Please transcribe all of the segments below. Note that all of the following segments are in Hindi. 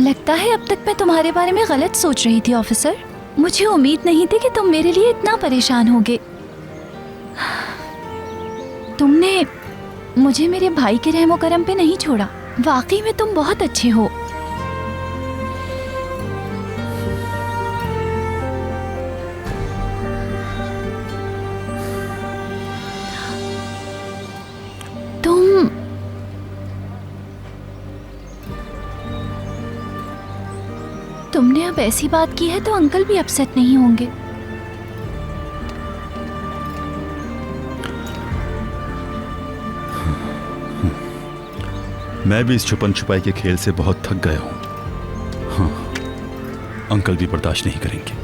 लगता है अब तक मैं तुम्हारे बारे में गलत सोच रही थी ऑफिसर। मुझे उम्मीद नहीं थी कि तुम मेरे लिए इतना परेशान होगे। तुमने मुझे मेरे भाई के रहमो करम पे नहीं छोड़ा। वाकई में तुम बहुत अच्छे हो। तुमने अब ऐसी बात की है तो अंकल भी अपसेट नहीं होंगे। मैं भी इस छुपन छुपाई के खेल से बहुत थक गया हूं। हाँ, अंकल भी बर्दाश्त नहीं करेंगे।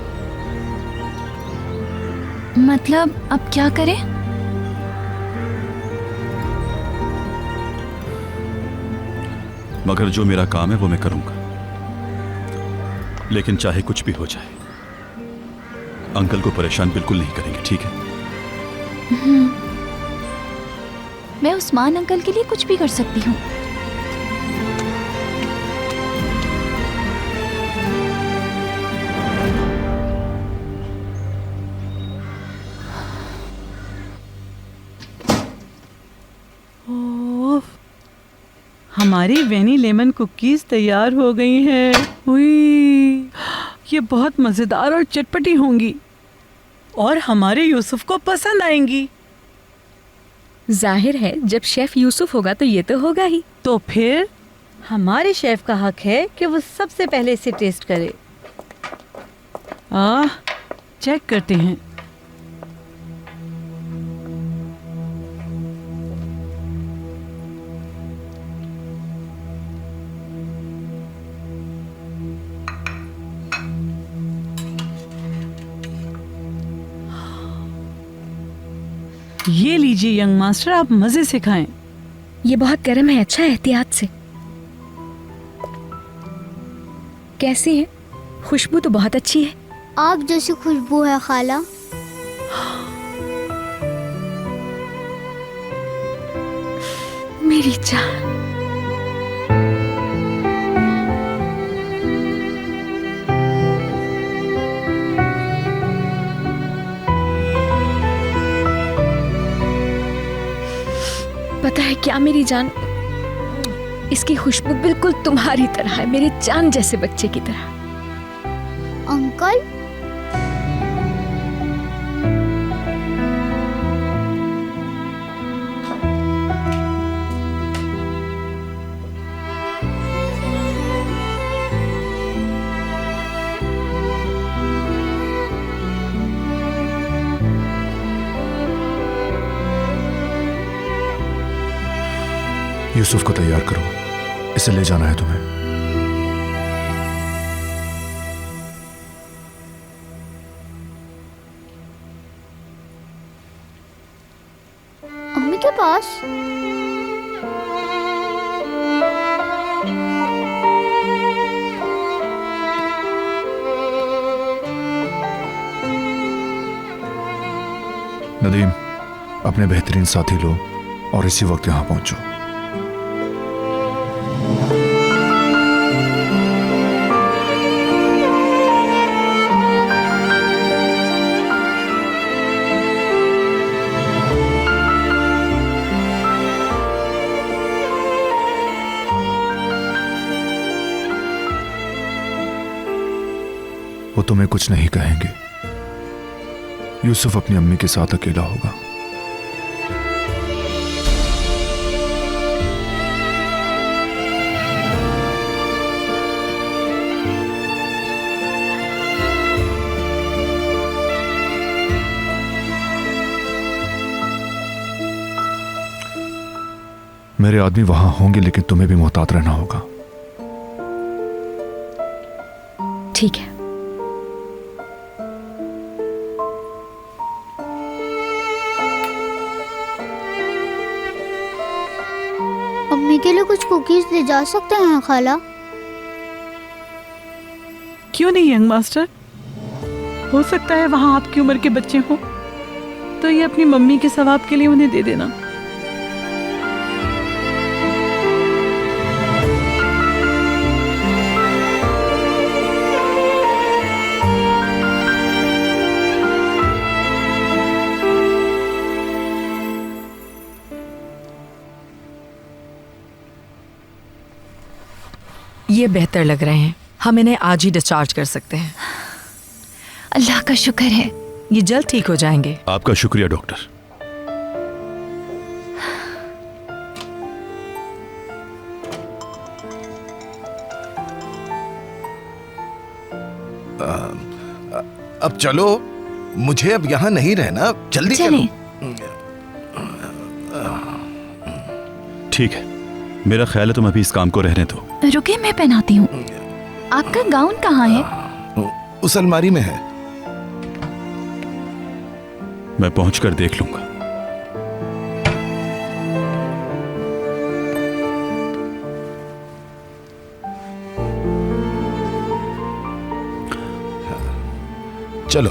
मतलब अब क्या करें? मगर जो मेरा काम है वो मैं करूंगा, लेकिन चाहे कुछ भी हो जाए अंकल को परेशान बिल्कुल नहीं करेंगे, ठीक है? मैं उस्मान अंकल के लिए कुछ भी कर सकती हूँ। हमारी वेनी लेमन कुकीज तैयार हो गई हैं। हुई, ये बहुत मज़ेदार और चटपटी होंगी और हमारे यूसुफ को पसंद आएंगी। जाहिर है जब शेफ यूसुफ होगा तो ये तो होगा ही। तो फिर हमारे शेफ का हक है कि वो सबसे पहले इसे टेस्ट करे। चेक करते हैं। ये लीजिए यंग मास्टर, आप मजे से खाएं। ये बहुत गर्म है, अच्छा एहतियात से। कैसी है? खुशबू तो बहुत अच्छी है। आप जैसी खुशबू है खाला। मेरी जान। पता है क्या मेरी जान, इसकी खुशबू बिल्कुल तुम्हारी तरह है, मेरे जान जैसे बच्चे की तरह। अंकल, यूसुफ को तैयार करो, इसे ले जाना है तुम्हें। अम्मी के पास। नदीम, अपने बेहतरीन साथी लो और इसी वक्त यहां पहुंचो। वो तुम्हें कुछ नहीं कहेंगे। यूसुफ अपनी अम्मी के साथ अकेला होगा। मेरे आदमी वहां होंगे, लेकिन तुम्हें भी मोहतात रहना होगा। ठीक है। अम्मी के लिए कुछ कुकीज ले जा सकते हैं खाला? क्यों नहीं यंग मास्टर, हो सकता है वहां आपकी उम्र के बच्चे हों, तो ये अपनी मम्मी के सवाब के लिए उन्हें दे देना। ये बेहतर लग रहे हैं। हम इन्हें आज ही डिस्चार्ज कर सकते हैं। अल्लाह का शुक्र है। ये जल्द ठीक हो जाएंगे। आपका शुक्रिया डॉक्टर। अब चलो, मुझे अब यहाँ नहीं रहना, जल्दी चलो। ठीक है, मेरा ख्याल है तुम अभी इस काम को रहने दो। रुके, मैं पहनाती हूँ। आपका गाउन कहाँ है? उस अलमारी में है। मैं पहुंचकर देख लूंगा। चलो।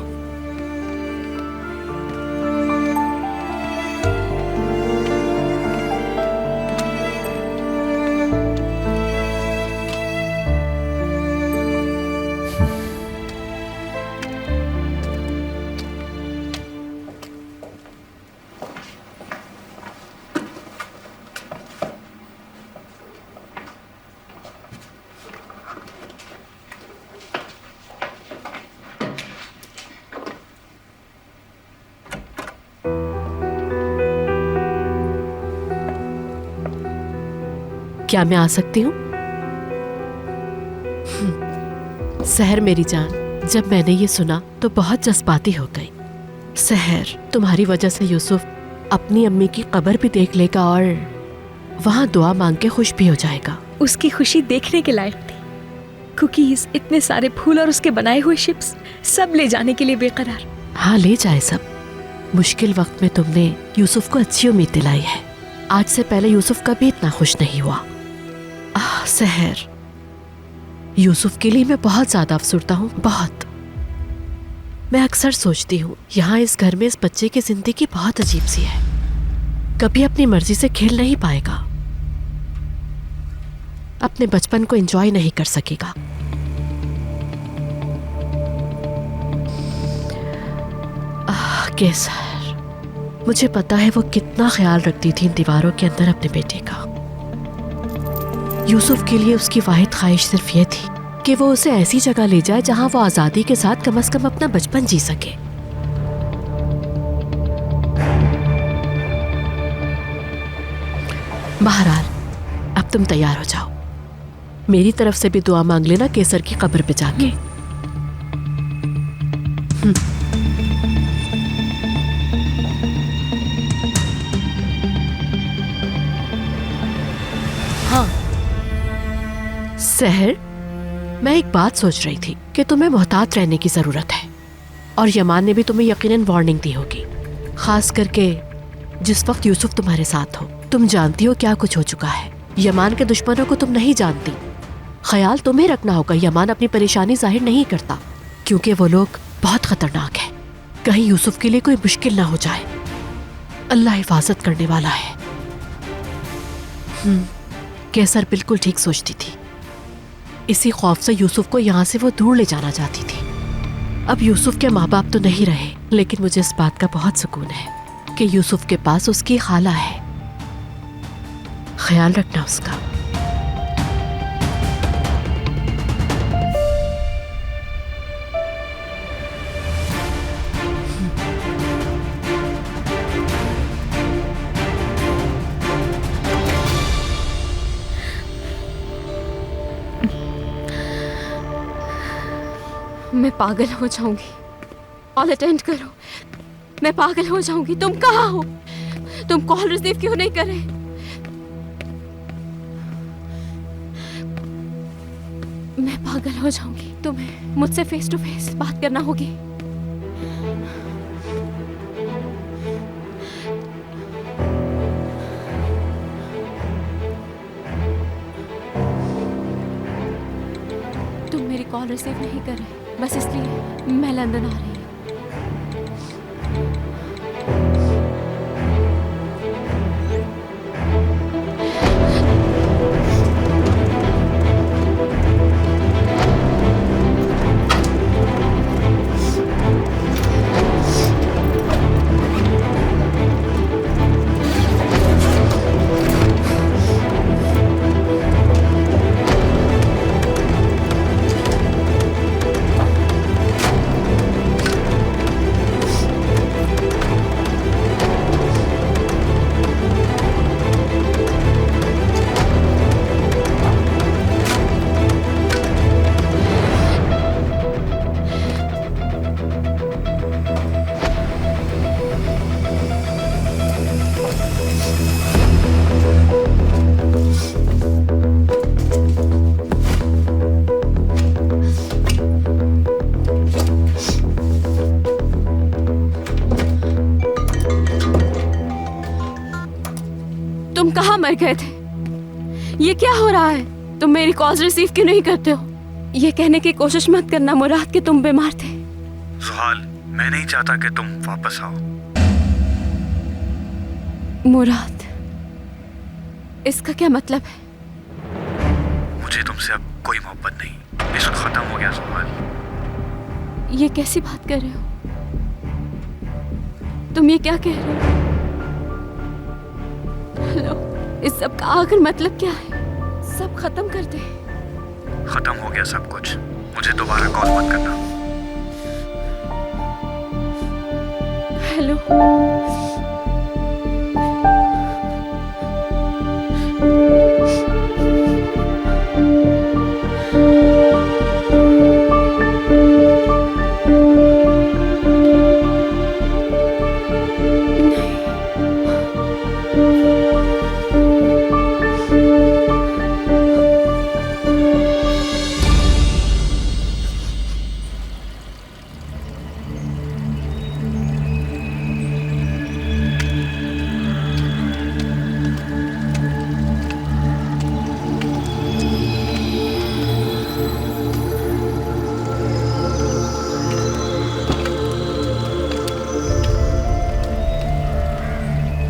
क्या मैं आ सकती हूँ? सहर मेरी जान, जब मैंने ये सुना तो बहुत जज्बाती हो गई। सहर, तुम्हारी वजह से यूसुफ अपनी अम्मी की कब्र भी देख लेगा और वहाँ दुआ मांग के खुश भी हो जाएगा। उसकी खुशी देखने के लायक थी। कुकीज, इतने सारे फूल और उसके बनाए हुए शिप्स, सब ले जाने के लिए बेकरार। हाँ, ले जाए सब। मुश्किल वक्त में तुमने यूसुफ को अच्छी उम्मीद दिलाई है। आज से पहले यूसुफ कभी इतना खुश नहीं हुआ। सहर, यूसुफ के लिए मैं बहुत ज्यादा अफसुर्दा हूँ, बहुत। मैं अक्सर सोचती हूँ यहाँ इस घर में इस बच्चे की जिंदगी बहुत अजीब सी है। कभी अपनी मर्जी से खेल नहीं पाएगा, अपने बचपन को एंजॉय नहीं कर सकेगा। केसर, मुझे पता है वो कितना ख्याल रखती थी इन दीवारों के अंदर अपने बेटे का। यूसुफ के लिए उसकी वाहिद ख्वाहिश सिर्फ ये थी कि वो उसे ऐसी जगह ले जाए जहां वो आजादी के साथ कम से कम अपना बचपन जी सके। बहरहाल, अब तुम तैयार हो जाओ। मेरी तरफ से भी दुआ मांग लेना केसर की कब्र पे जाके। हाँ सहर, मैं एक बात सोच रही थी कि तुम्हें मोहतात रहने की जरूरत है, और यमान ने भी तुम्हें यकीनन वार्निंग दी होगी, खास करके जिस वक्त यूसुफ तुम्हारे साथ हो। तुम जानती हो क्या कुछ हो चुका है। यमान के दुश्मनों को तुम नहीं जानती। ख्याल तुम्हें रखना होगा। यमान अपनी परेशानी जाहिर नहीं करता क्योंकि वो लोग बहुत खतरनाक है। कहीं यूसुफ के लिए कोई मुश्किल ना हो जाए। अल्लाह हिफाजत करने वाला है। केसर बिल्कुल ठीक सोचती थी। इसी खौफ से यूसुफ को यहाँ से वो दूर ले जाना चाहती थी। अब यूसुफ के माँ बाप तो नहीं रहे, लेकिन मुझे इस बात का बहुत सुकून है कि यूसुफ के पास उसकी खाला है। ख्याल रखना उसका। मैं पागल हो जाऊंगी। कॉल अटेंड करो, मैं पागल हो जाऊंगी। तुम कहाँ हो? तुम कॉल रिसीव क्यों नहीं कर रहे? मैं पागल हो जाऊंगी। तुम्हें मुझसे फेस टू फेस बात करना होगी। तुम मेरी कॉल रिसीव नहीं कर रहे, बस इसलिए मैं लंदन आ रही हूँ। कहाँ मर गए थे? ये क्या हो रहा है? तुम मेरी कॉल्स रिसीव क्यों नहीं करते हो? ये कहने की कोशिश मत करना मुराद कि तुम बीमार थे। सुहाल, मैं नहीं चाहता कि तुम वापस आओ। मुराद, इसका क्या मतलब है? मुझे तुमसे अब कोई मोहब्बत नहीं, इश्क खत्म हो गया सुहाल। ये कैसी बात कर रहे हो? तुम ये क्या कह रहे हो? हेलो, इस सब का आखिर मतलब क्या है? सब खत्म कर दे। खत्म हो गया सब कुछ, मुझे दोबारा कॉल मत करना। Hello,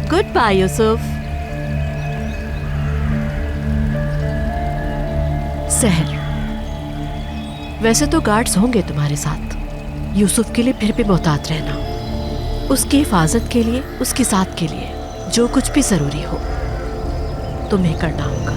goodbye Yusuf. Sahar, वैसे तो गार्ड्स होंगे तुम्हारे साथ। यूसुफ के लिए फिर भी मोहतात रहना। उसकी हिफाजत के लिए, उसकी साथ के लिए जो कुछ भी जरूरी हो तुम्हें करना होगा।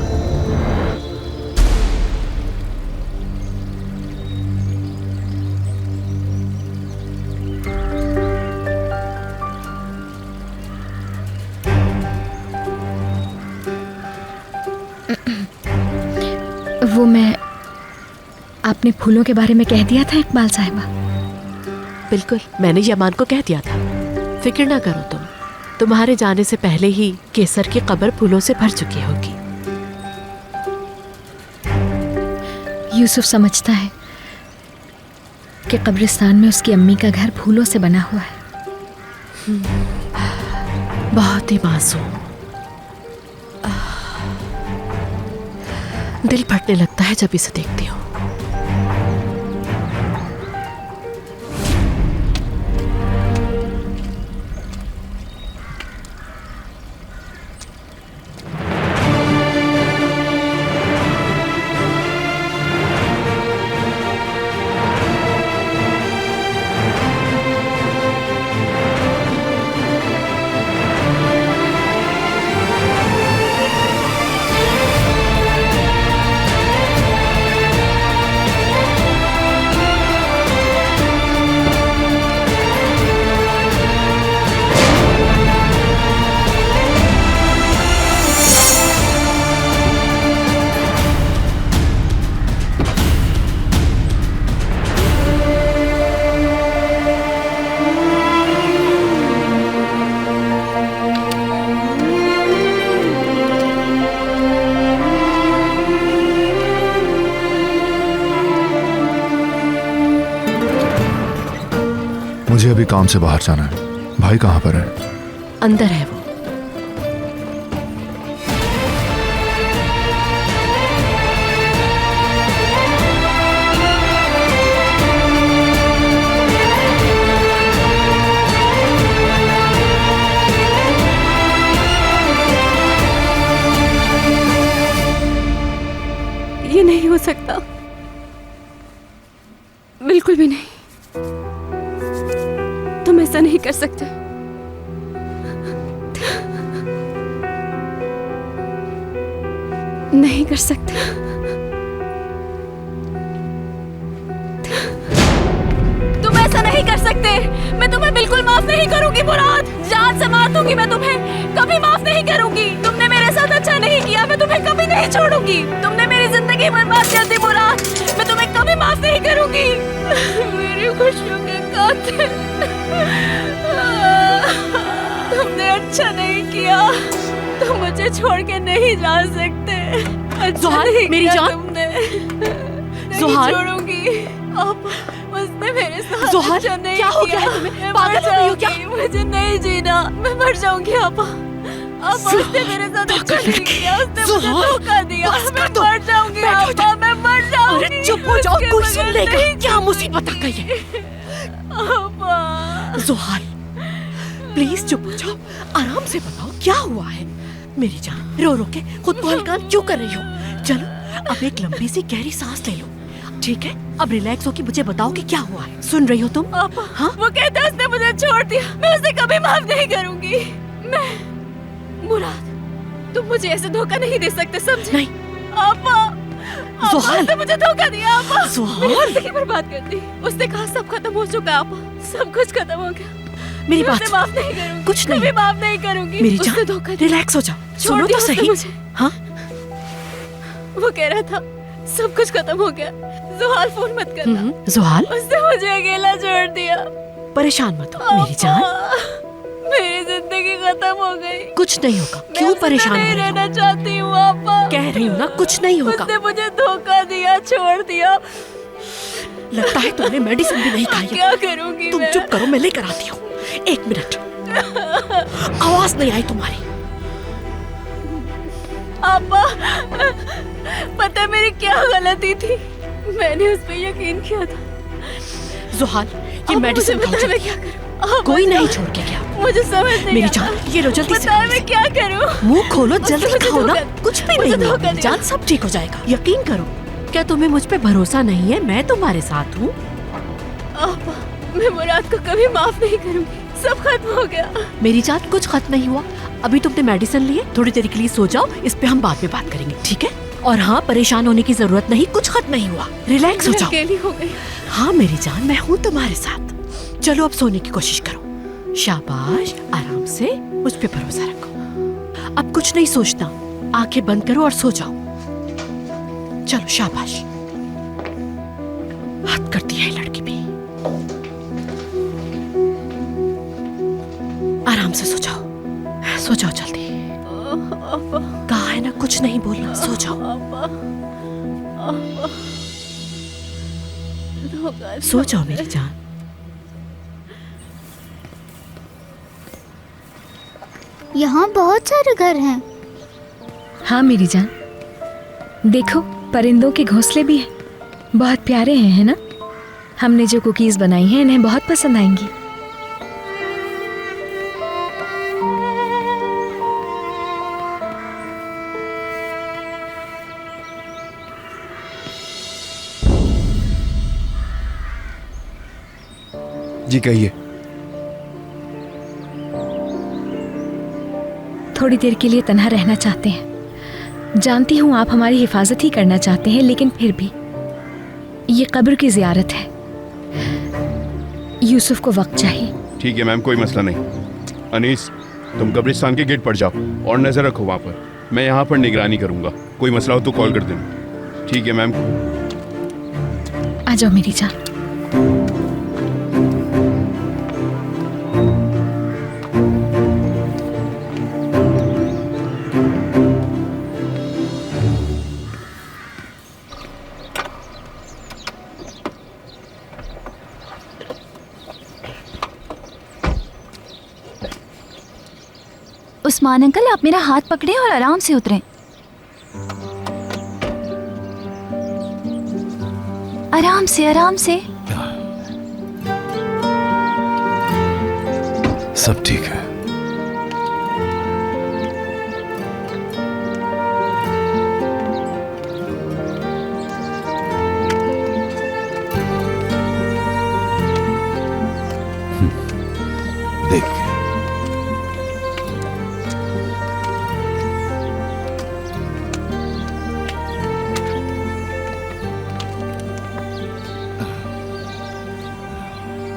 वो मैं आपने फूलों के बारे में कह दिया था इकबाल साहिबा? बिल्कुल, मैंने यमान को कह दिया था। फिक्र ना करो तुम, तुम्हारे जाने से पहले ही केसर की कब्र फूलों से भर चुकी होगी। यूसुफ समझता है कि कब्रिस्तान में उसकी अम्मी का घर फूलों से बना हुआ है। बहुत ही मासूम। दिल फटने लगता है जब इसे देखती हूँ। मुझे अभी काम से बाहर जाना है। भाई कहाँ पर है? अंदर है वो। ये नहीं हो सकता, बिल्कुल भी नहीं। तुम ऐसा नहीं कर सकते। नहीं कर सकते। तुम ऐसा नहीं कर सकते। मैं तुम्हें बिल्कुल माफ नहीं करूंगी मुराद। जान से मार दूंगी मैं तुम्हें। कभी माफ नहीं करूंगी। तुमने मेरे साथ अच्छा नहीं किया, मैं तुम्हें कभी नहीं छोड़ूंगी। तुमने मेरी जिंदगी बर्बाद कर दी मुराद। मैं तुम्हें कभी माफ नहीं करूंगी। मेरी खुशियों के कातिल, तुमने अच्छा नहीं किया। तुम मुझे छोड़ के नहीं जा सकते। अच्छा नहीं मेरी किया जान। तुमने। नहीं ज़ोहार। छोड़ूंगी। अब उसने मेरे साथ ज़ोहार, अच्छा नहीं क्या हो गया किया। है तुम्हें? मैं पागल मर हो गई हो क्या? जाऊंगी। मुझे नहीं जीना। मैं मर जाऊंगी आपा। अब उसने मेरे साथ अच्छा नहीं किया, उसने मुझे धोखा दिया। मैं मर जाऊंगी आपा, मैं मर जाऊंगी। अरे चुप हो जाओ, कोई सुन लेगा। क्या मुसीबत आ गई है? आपा जोहाल प्लीज चुप हो जाओ, आराम से बताओ क्या हुआ है। मेरी जान, रो रो के खुद को हल्का क्यों कर रही हो? चलो अब एक लंबी सी गहरी सांस ले लो, ठीक है? अब रिलैक्स होके मुझे बताओ कि क्या हुआ है। सुन रही हो तुम? आपा, हाँ? वो कहता है उसने मुझे छोड़ दिया, मैं उसे कभी माफ नहीं करूंगी। मैं मुराद, तुम मुझे ऐसे धोखा नहीं दे सकते, समझे? नहीं आपा, जोहाल, उसने मुझे धोखा दिया। आपा, जोहाल, मेरी जिंदगी बर्बाद कर दी। उसने कहा सब खत्म हो चुका। आपा, सब कुछ खत्म हो गया। मेरी मैं बात उसे माफ नहीं करूंगी, कुछ नहीं, कभी माफ नहीं करूंगी। मेरी उसने जान, धोखा दिया। रिलैक्स हो जाओ, छोड़ सुनो दिया तो उसने सही। मुझे। हाँ, वो कह रहा था सब कुछ खत्म हो गया। जोहाल फोन मत करना। जोहाल उसने मुझे अकेला छोड़ दिया। परेशान मत हो मेरी जान, मेरी जिंदगी खत्म हो गई। कुछ नहीं होगा। क्यों परेशान हो नहीं रही हो? रहना चाहती हूँ आपा। कह रही हूँ ना, कुछ नहीं होगा। उसने मुझे धोखा दिया, छोड़ दिया। लगता है तुमने मेडिसिन भी नहीं खाई है। क्या करूँगी तुम मैं? चुप करो, मैं लेकर आती हूँ। 1 मिनट, आवाज नहीं आई तुम्हारी। आपा, पता है मेरी क्या गलती थी? मैंने उस पर यकीन किया था। जोहाल, ये मेडिसिन खाओ मैं जल्दी। क्या करूं? कोई नहीं छोड़ के गया। मुझे समझ नहीं मेरी आता। जान, ये लो जल्दी से। बताए मैं क्या करूं? मुंह खोलो, जल्दी मुझे खाओ ना। धोखा- कुछ भी मुझे नहीं धोखा है दिया। जान, सब ठीक हो जाएगा। यकीन करो। क्या तुम्हें मुझ पे भरोसा नहीं है? मैं तुम्हारे साथ हूँ। आपा, मैं मुराद को कभी माफ नहीं करूंगी। सब खत्म हो गया। मेरी जान, कुछ खत्म नहीं हुआ। अभी तुमने मेडिसिन लिए, थोड़ी देर के लिए सो जाओ। इस पे हम बाद में बात करेंगे, ठीक है? और हाँ, परेशान होने की जरूरत नहीं, कुछ खत्म नहीं हुआ। रिलैक्स हो मैं जाओ। अकेली हो गई। हाँ मेरी जान, मैं हूँ तुम्हारे साथ। चलो अब सोने की कोशिश करो। शाबाश, आराम से, मुझ पे भरोसा रखो। अब कुछ नहीं सोचना, आंखें बंद करो और सो जाओ। चलो शाबाश। हद करती है लड़की भी। आराम से सो जाओ, सो जाओ जल्दी। कहा है ना, कुछ नहीं बोलना, सो जाओ। सो जाओ मेरी जान। यहाँ बहुत सारे घर हैं। हाँ मेरी जान, देखो परिंदों के घोंसले भी हैं। बहुत प्यारे हैं, है ना? हमने जो कुकीज बनाई हैं इन्हें बहुत पसंद आएंगी। जी कहिए। थोड़ी देर के लिए तन्हा रहना चाहते हैं। जानती हूँ आप हमारी हिफाजत ही करना चाहते हैं, लेकिन फिर भी ये कब्र की ज़ियारत है। यूसुफ को वक्त चाहिए। ठीक है मैम, कोई मसला नहीं। अनीस, तुम कब्रिस्तान के गेट पर जाओ और नजर रखो वहाँ पर। मैं यहाँ पर निगरानी करूँगा। कोई मसला हो तो कॉल कर देना। ठीक है मैम। आ जाओ मेरी जान। उस्मान अंकल, आप मेरा हाथ पकड़े और आराम से उतरें। आराम से, आराम से। सब ठीक है। देख,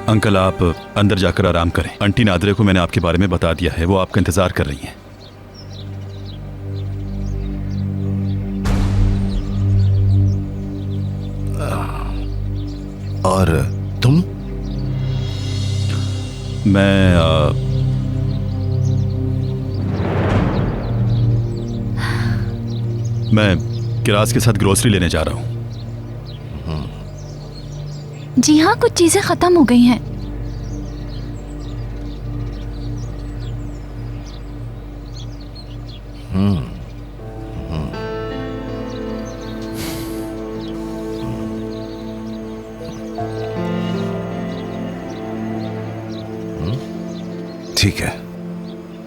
अंकल, आप अंदर जाकर आराम करें। आंटी नादरे को मैंने आपके बारे में बता दिया है, वो आपका इंतजार कर रही हैं। और तुम? मैं किरास के साथ ग्रोसरी लेने जा रहा हूँ। जी हाँ, कुछ चीजें खत्म हो गई हैं। ठीक है,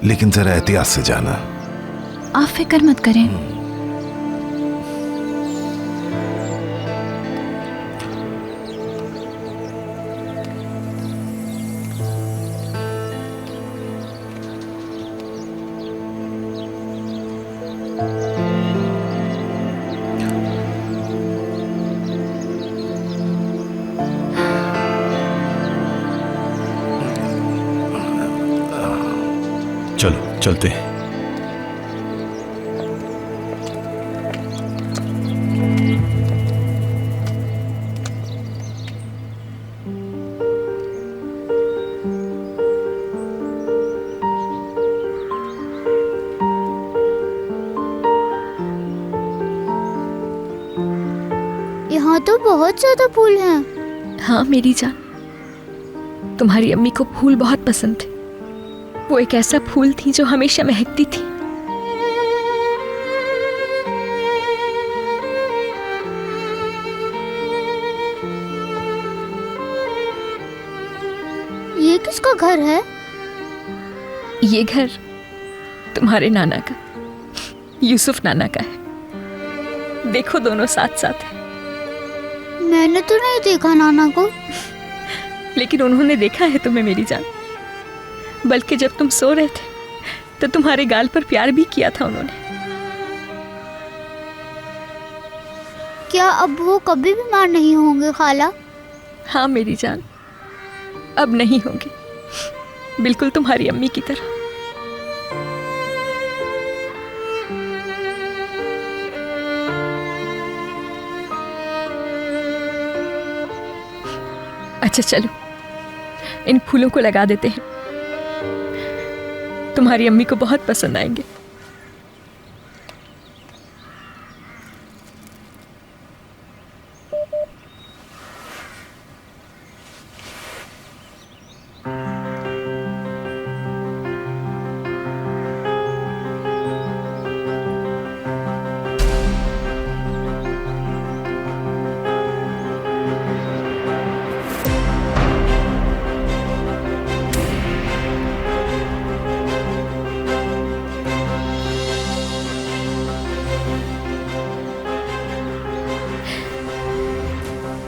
लेकिन जरा एहतियात से जाना। आप फिक्र मत करें। चलो चलते हैं। यहाँ तो बहुत ज्यादा फूल हैं। हाँ मेरी जान, तुम्हारी अम्मी को फूल बहुत पसंद थे। वो एक ऐसा फूल थी जो हमेशा महकती थी। ये किसका घर है? ये घर तुम्हारे नाना का, यूसुफ नाना का है। देखो दोनों साथ साथ हैं। मैंने तो नहीं देखा नाना को। लेकिन उन्होंने देखा है तुम्हें मेरी जान। बल्कि जब तुम सो रहे थे तो तुम्हारे गाल पर प्यार भी किया था उन्होंने। क्या अब वो कभी बीमार नहीं होंगे खाला? हाँ मेरी जान, अब नहीं होंगे, बिल्कुल तुम्हारी अम्मी की तरह। अच्छा चलो, इन फूलों को लगा देते हैं, तुम्हारी अम्मी को बहुत पसंद आएंगे।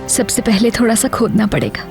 सबसे पहले थोड़ा सा खोदना पड़ेगा।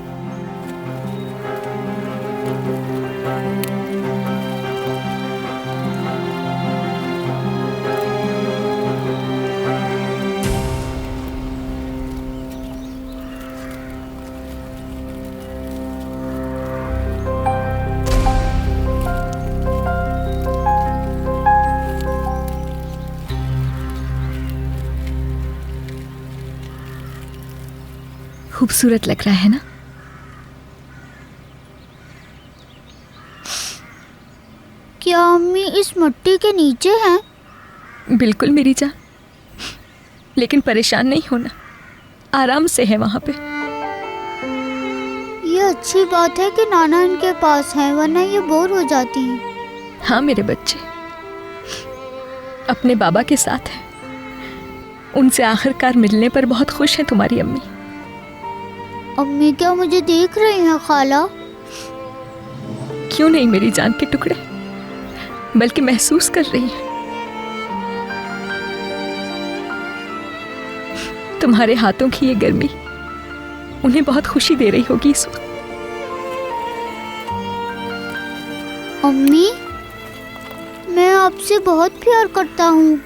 खूबसूरत लग रहा है ना? क्या अम्मी इस मिट्टी के नीचे हैं? बिल्कुल मेरी जान, लेकिन परेशान नहीं होना, आराम से है वहां पे। ये अच्छी बात है कि नाना इनके पास है, वरना ये बोर हो जाती हैं। हाँ मेरे बच्चे अपने बाबा के साथ हैं, उनसे आखिरकार मिलने पर बहुत खुश है तुम्हारी अम्मी। अम्मी क्या मुझे देख रही हैं खाला? क्यों नहीं मेरी जान के टुकड़े, बल्कि महसूस कर रही है। तुम्हारे हाथों की ये गर्मी उन्हें बहुत खुशी दे रही होगी इस वक्त। अम्मी, मैं आपसे बहुत प्यार करता हूँ।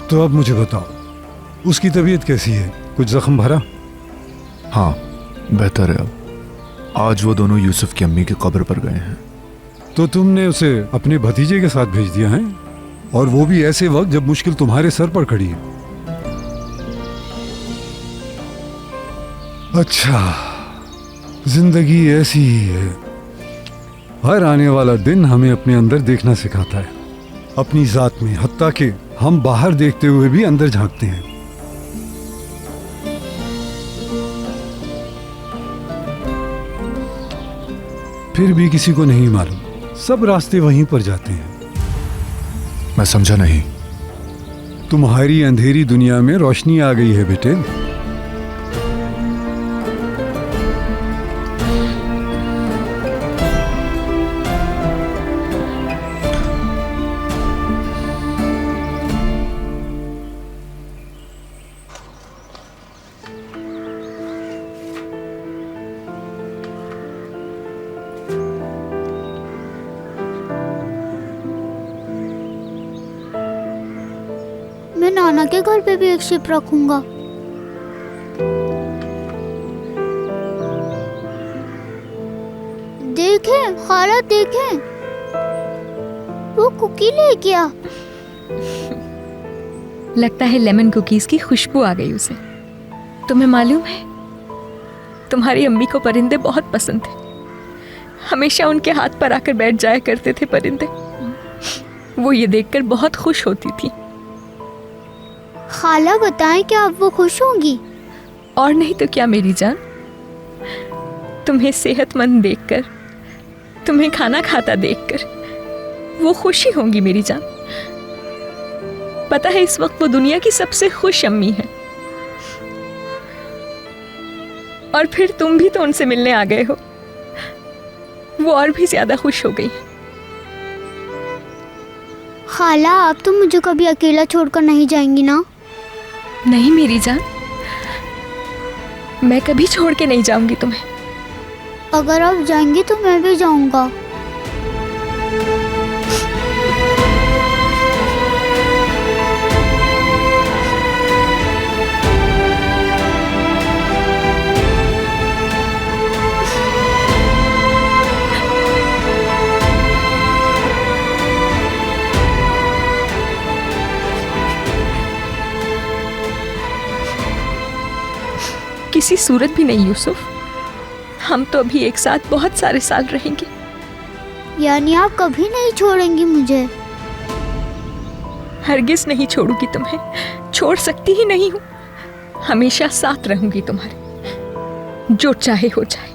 तो अब मुझे बताओ, उसकी तबीयत कैसी है? कुछ जख्म भरा? हाँ, बेहतर है अब। आज वो दोनों यूसुफ की अम्मी की कब्र पर गए हैं। तो तुमने उसे अपने भतीजे के साथ भेज दिया है, और वो भी ऐसे वक्त जब मुश्किल तुम्हारे सर पर खड़ी है। अच्छा, जिंदगी ऐसी ही है। हर आने वाला दिन हमें अपने अंदर देखना सिखाता है, अपनी जात में, हत्ता कि हम बाहर देखते हुए भी अंदर झांकते हैं। फिर भी किसी को नहीं मालूम, सब रास्ते वहीं पर जाते हैं। मैं समझा नहीं। तुम्हारी अंधेरी दुनिया में रोशनी आ गई है बेटे। मैं नाना के घर पे भी एक शिप रखूंगा। देखें खाला, देखें वो कुकी ले गया। लगता है लेमन कुकीज की खुशबू आ गई उसे। तुम्हें मालूम है, तुम्हारी अम्मी को परिंदे बहुत पसंद थे। हमेशा उनके हाथ पर आकर बैठ जाया करते थे परिंदे। वो ये देखकर बहुत खुश होती थी। खाला बताएं क्या अब वो खुश होंगी? और नहीं तो क्या मेरी जान, तुम्हें सेहतमंद देखकर, तुम्हें खाना खाता देखकर वो खुशी होंगी मेरी जान। पता है इस वक्त वो दुनिया की सबसे खुश अम्मी है। और फिर तुम भी तो उनसे मिलने आ गए हो, वो और भी ज्यादा खुश हो गई। खाला आप तो मुझे कभी अकेला छोड़कर नहीं जाएंगी ना? नहीं मेरी जान, मैं कभी छोड़ के नहीं जाऊंगी तुम्हें। अगर आप जाएंगी तो मैं भी जाऊंगा। किसी सूरत भी नहीं यूसुफ, हम तो अभी एक साथ बहुत सारे साल रहेंगे। यानी आप कभी नहीं छोड़ेंगी मुझे? हरगिज नहीं छोड़ूंगी तुम्हें, छोड़ सकती ही नहीं हूँ। हमेशा साथ रहूंगी तुम्हारे, जो चाहे हो जाए।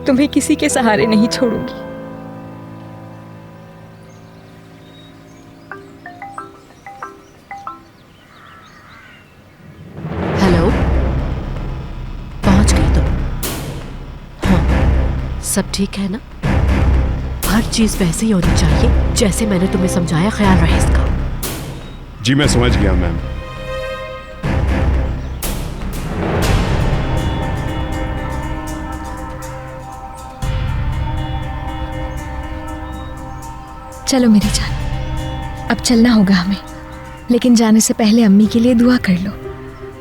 तुम्हें किसी के सहारे नहीं छोड़ूंगी। सब ठीक है ना? हर चीज वैसे ही होनी चाहिए जैसे मैंने तुम्हें समझाया। ख्याल रहे इसका। जी मैं समझ गया मैम। चलो मेरी जान, अब चलना होगा हमें, लेकिन जाने से पहले अम्मी के लिए दुआ कर लो,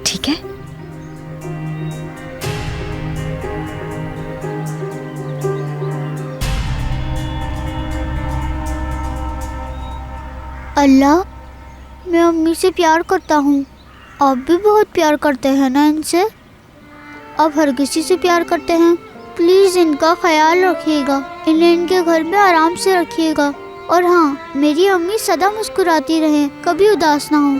ठीक है? अल्लाह, मैं अम्मी से प्यार करता हूँ। आप भी बहुत प्यार करते हैं ना इनसे? आप हर किसी से प्यार करते हैं। प्लीज़ इनका ख्याल रखिएगा, इन्हें इनके घर में आराम से रखिएगा। और हाँ, मेरी अम्मी सदा मुस्कुराती रहें, कभी उदास ना हो।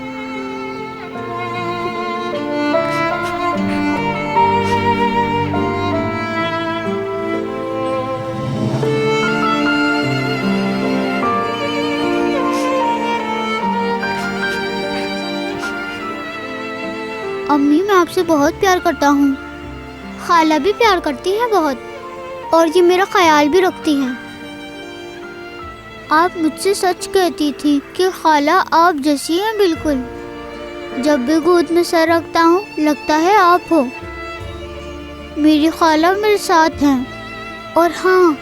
अम्मी, मैं आपसे बहुत प्यार करता हूँ। खाला भी प्यार करती हैं बहुत, और ये मेरा ख्याल भी रखती हैं। आप मुझसे सच कहती थी कि खाला आप जैसी हैं बिल्कुल। जब भी गोद में सर रखता हूँ लगता है आप हो। मेरी खाला मेरे साथ हैं। और हाँ,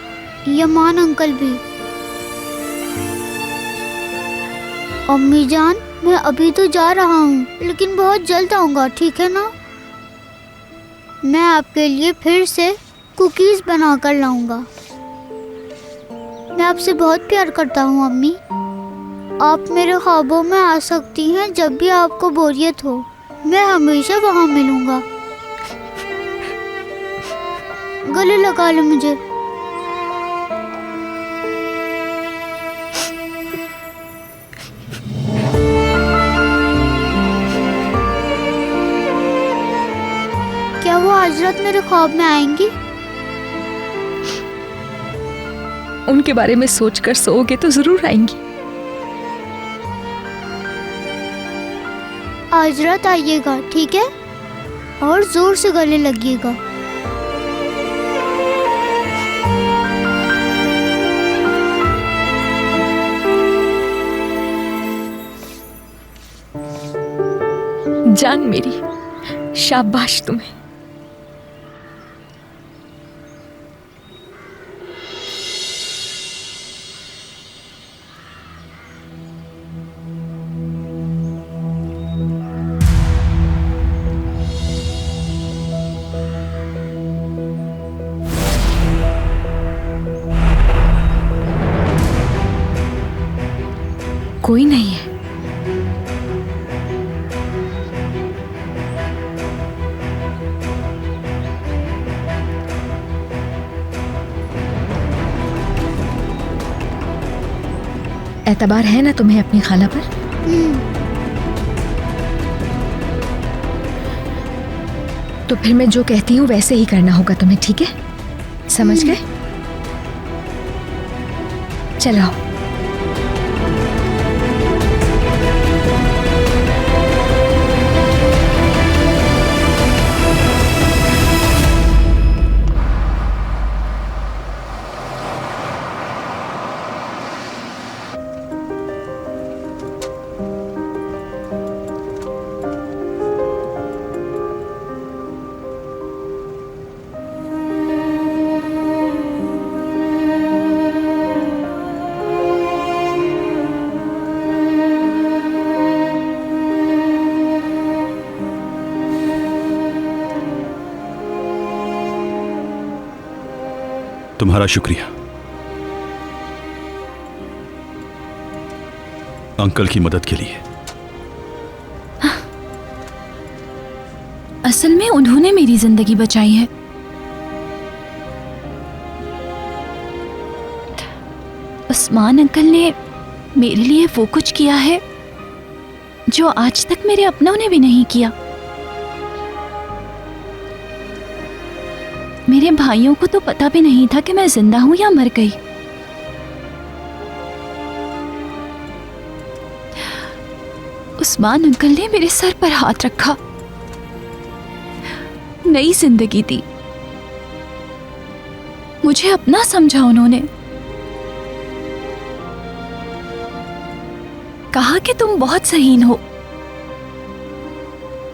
यमान अंकल भी। अम्मी जान, मैं अभी तो जा रहा हूँ, लेकिन बहुत जल्द आऊँगा, ठीक है ना? मैं आपके लिए फिर से कुकीज़ बना कर लाऊंगा। मैं आपसे बहुत प्यार करता हूँ अम्मी। आप मेरे ख्वाबों में आ सकती हैं जब भी आपको बोरियत हो। मैं हमेशा वहाँ मिलूंगा। गले लगा लो मुझे। क्या वो आज रात मेरे ख्वाब में आएंगी? उनके बारे में सोचकर सोओगे तो जरूर आएंगी। आज रात आइएगा, ठीक है? और जोर से गले लगिएगा। जान मेरी, शाबाश तुम्हें। कोई नहीं है। एतबार है ना तुम्हें अपनी खाला पर? तो फिर मैं जो कहती हूँ वैसे ही करना होगा तुम्हें, ठीक है? समझ गए? चलो आओ। तुम्हारा शुक्रिया अंकल की मदद के लिए। असल में उन्होंने मेरी जिंदगी बचाई है। उस्मान अंकल ने मेरे लिए वो कुछ किया है जो आज तक मेरे अपनों ने भी नहीं किया। मेरे भाइयों को तो पता भी नहीं था कि मैं जिंदा हूं या मर गई। उस्मान अंकल ने मेरे सर पर हाथ रखा, नई जिंदगी दी, मुझे अपना समझा। उन्होंने कहा कि तुम बहुत सहीन हो।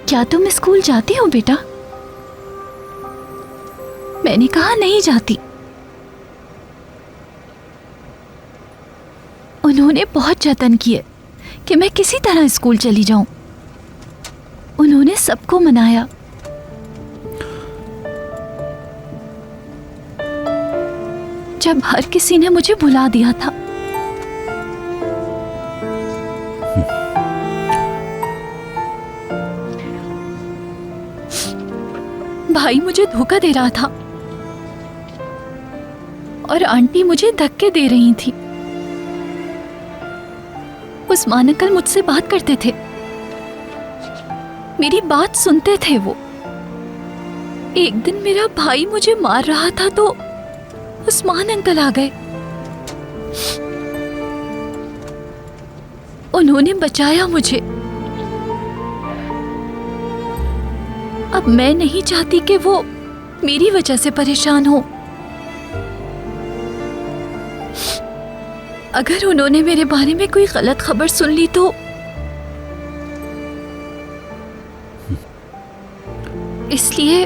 क्या तुम स्कूल जाती हो बेटा? मैंने कहा नहीं जाती। उन्होंने बहुत जतन किए कि मैं किसी तरह स्कूल चली जाऊं। उन्होंने सबको मनाया। जब हर किसी ने मुझे भुला दिया था। भाई मुझे धोखा दे रहा था और आंटी मुझे धक्के दे रही थी। उस्मान अंकल मुझसे बात करते थे, मेरी बात सुनते थे वो। एक दिन मेरा भाई मुझे मार रहा था तो उस्मान अंकल आ गए। उन्होंने बचाया मुझे। अब मैं नहीं चाहती कि वो मेरी वजह से परेशान हो। अगर उन्होंने मेरे बारे में कोई गलत खबर सुन ली तो इसलिए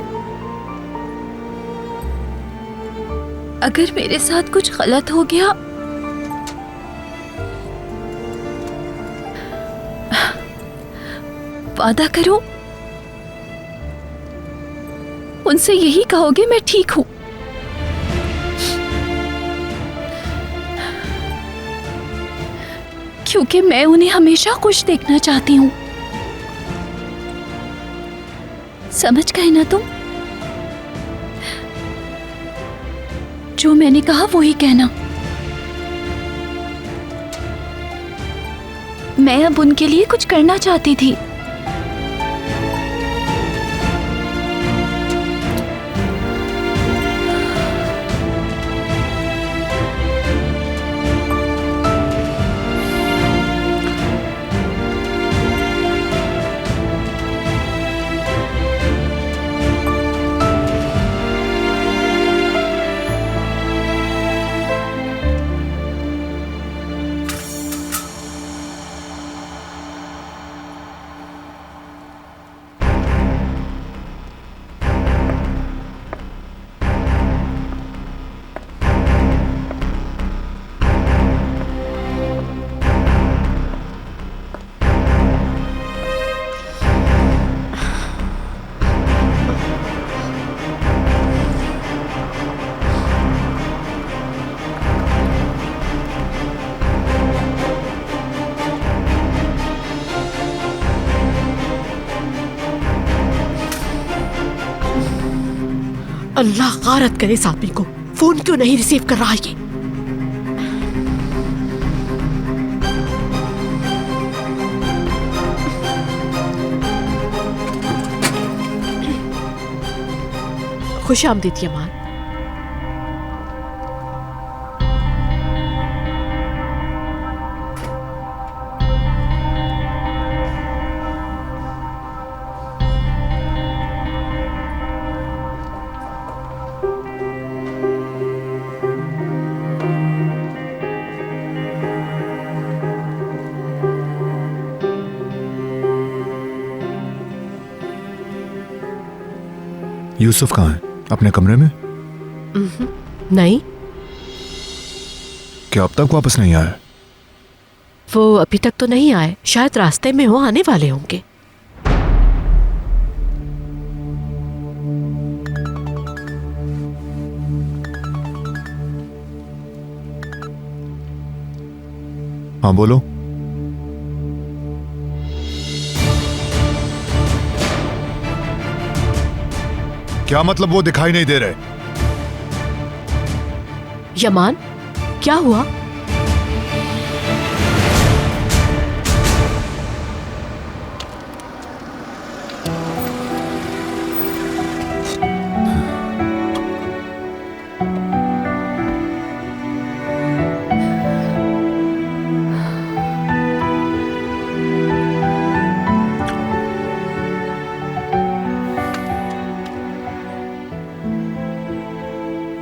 अगर मेरे साथ कुछ गलत हो गया वादा करो, उनसे यही कहोगे मैं ठीक हूं। क्योंकि मैं उन्हें हमेशा खुश देखना चाहती हूं। समझ गए ना तुम? जो मैंने कहा वो ही कहना। मैं अब उनके लिए कुछ करना चाहती थी। अल्लाह गारत करे इस आदमी को, फोन क्यों नहीं रिसीव कर रहा ये? खुश आमदीद यमान। यूसुफ कहाँ है? अपने कमरे में? नहीं। क्या अब तक वापस नहीं आया? वो अभी तक तो नहीं आए, शायद रास्ते में हो, आने वाले होंगे। हाँ बोलो। क्या मतलब वो दिखाई नहीं दे रहे? यमान, क्या हुआ?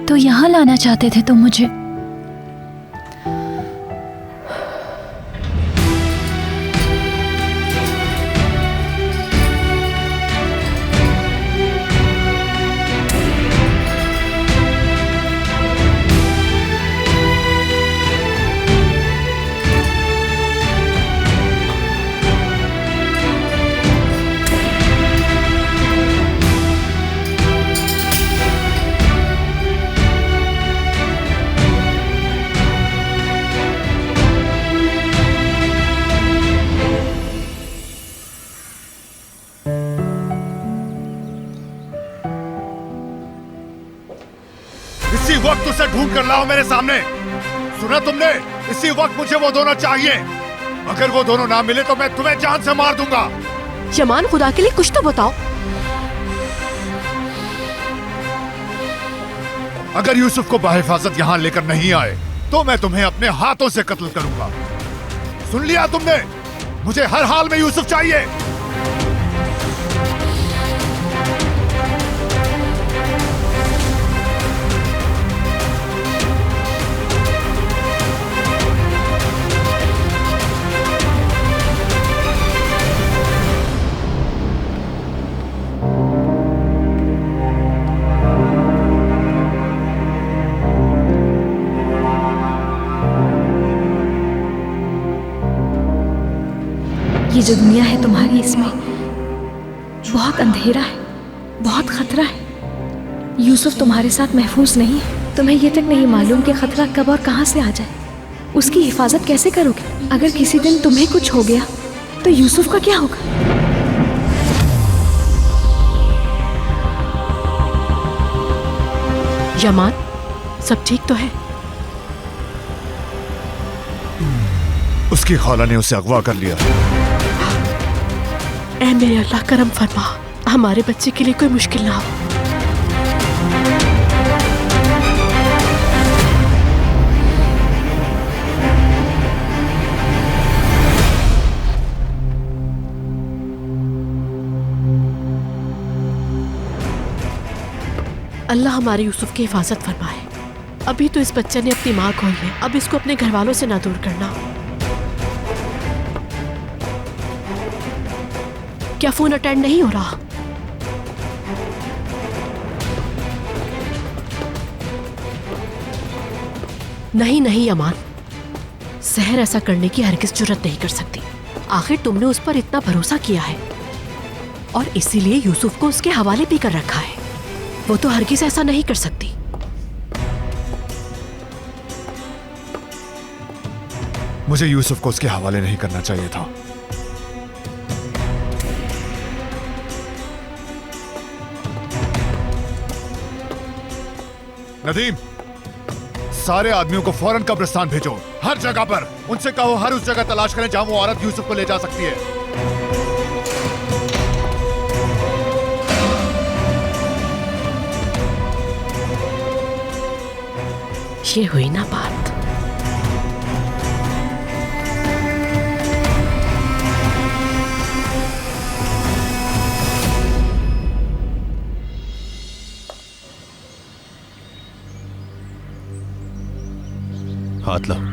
तो यहाँ लाना चाहते थे तुम मुझे? इसी वक्त उसे ढूंढ कर लाओ मेरे सामने। सुना तुमने? इसी वक्त मुझे वो दोनों चाहिए। अगर वो दोनों ना मिले तो मैं तुम्हें जान से मार दूंगा। यमान, खुदा के लिए कुछ तो बताओ। अगर यूसुफ को बाहिफाजत यहाँ लेकर नहीं आए तो मैं तुम्हें अपने हाथों से कत्ल करूंगा। सुन लिया तुमने? मुझे हर हाल में यूसुफ चाहिए। जो दुनिया है तुम्हारी, इसमें बहुत अंधेरा है, बहुत खतरा है। यूसुफ तुम्हारे साथ महफूज नहीं है। तुम्हें ये तक नहीं मालूम कि खतरा कब और कहाँ से आ जाए। उसकी हिफाजत कैसे करोगे? अगर किसी दिन तुम्हें कुछ हो गया तो यूसुफ का क्या होगा? यमान, सब ठीक तो है? उसकी खाला ने उसे अगवा कर लिया। ऐ मेरे अल्लाह, करम फरमा, हमारे बच्चे के लिए कोई मुश्किल ना हो। अल्लाह हमारे यूसुफ की हिफाजत फरमाए। अभी तो इस बच्चे ने अपनी माँ खोई है, अब इसको अपने घर वालों से ना दूर करना। क्या फोन अटेंड नहीं हो रहा? नहीं नहीं अमान, सहर ऐसा करने की हरगिज़ जुर्रत नहीं कर सकती। आखिर तुमने उस पर इतना भरोसा किया है और इसीलिए यूसुफ को उसके हवाले भी कर रखा है। वो तो हरगिज़ ऐसा नहीं कर सकती। मुझे यूसुफ को उसके हवाले नहीं करना चाहिए था। नदीम, सारे आदमियों को फौरन कब्रिस्तान भेजो, हर जगह पर। उनसे कहो हर उस जगह तलाश करें जहां वो औरत यूसुफ को ले जा सकती है। ये हुई ना बात। हाथ लाओ।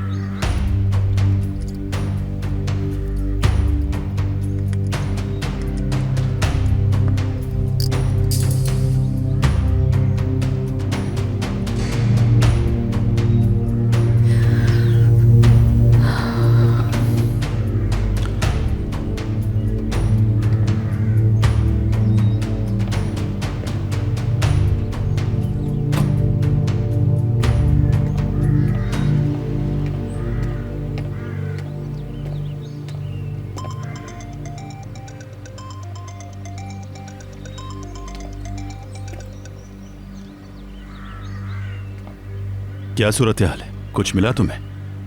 क्या सूरत हाल है? कुछ मिला तुम्हें?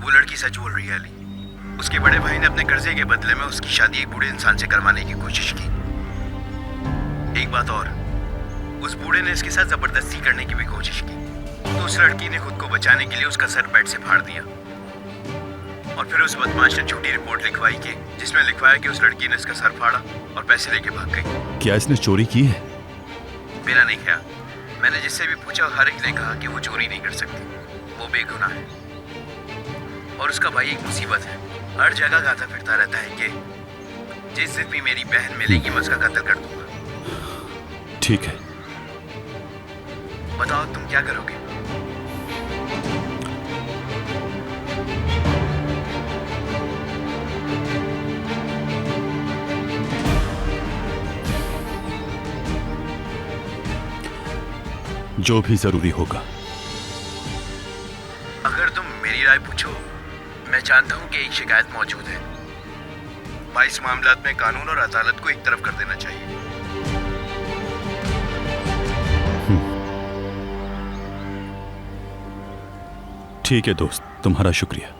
वो लड़की सच बोल रही है अली। उसके बड़े भाई ने अपने कर्जे के बदले में उसकी शादी एक बूढ़े इंसान से करवाने की कोशिश की। एक बात और, उस बूढ़े ने इसके साथ जबरदस्ती करने की भी कोशिश की, तो उस लड़की ने खुद को बचाने के लिए उसका सर बेड से फाड़ दिया। और फिर उस बदमाश ने झूठी रिपोर्ट लिखवाई कि जिसमें लिखवाया कि उस लड़की ने इसका सर फाड़ा और पैसे लेके भाग गई। क्या इसने चोरी की है? मेरा नहीं ख्याल। मैंने जिससे भी पूछा हर एक ने कहा कि वो चोरी नहीं कर सकती, वो बेगुनाह है। और उसका भाई एक मुसीबत है, हर जगह गाता फिरता रहता है कि जिस दिन भी मेरी बहन मिलेगी मैं उसका कत्ल कर दूंगा। ठीक है, बताओ तुम क्या करोगे? जो भी जरूरी होगा। अगर तुम मेरी राय पूछो, मैं जानता हूं कि एक शिकायत मौजूद है। भाई इस मामलात में कानून और अदालत को एक तरफ कर देना चाहिए। ठीक है दोस्त, तुम्हारा शुक्रिया।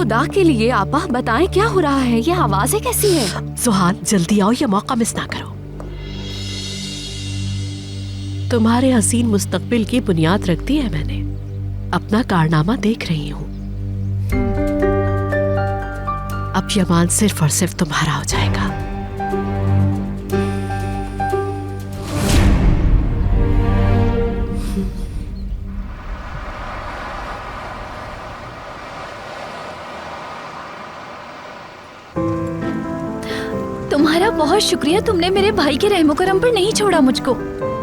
खुदा के लिए आपा बताएं क्या हो रहा है? ये आवाजें कैसी हैं? सुहान जल्दी आओ, ये मौका मिस ना करो। तुम्हारे हसीन मुस्तकबिल की बुनियाद रख दी है मैंने। अपना कारनामा देख रही हूँ। अब यमान सिर्फ और सिर्फ तुम्हारा हो जाएगा। तुम्हारा बहुत शुक्रिया, तुमने मेरे भाई के रहमो करम पर नहीं छोड़ा मुझको।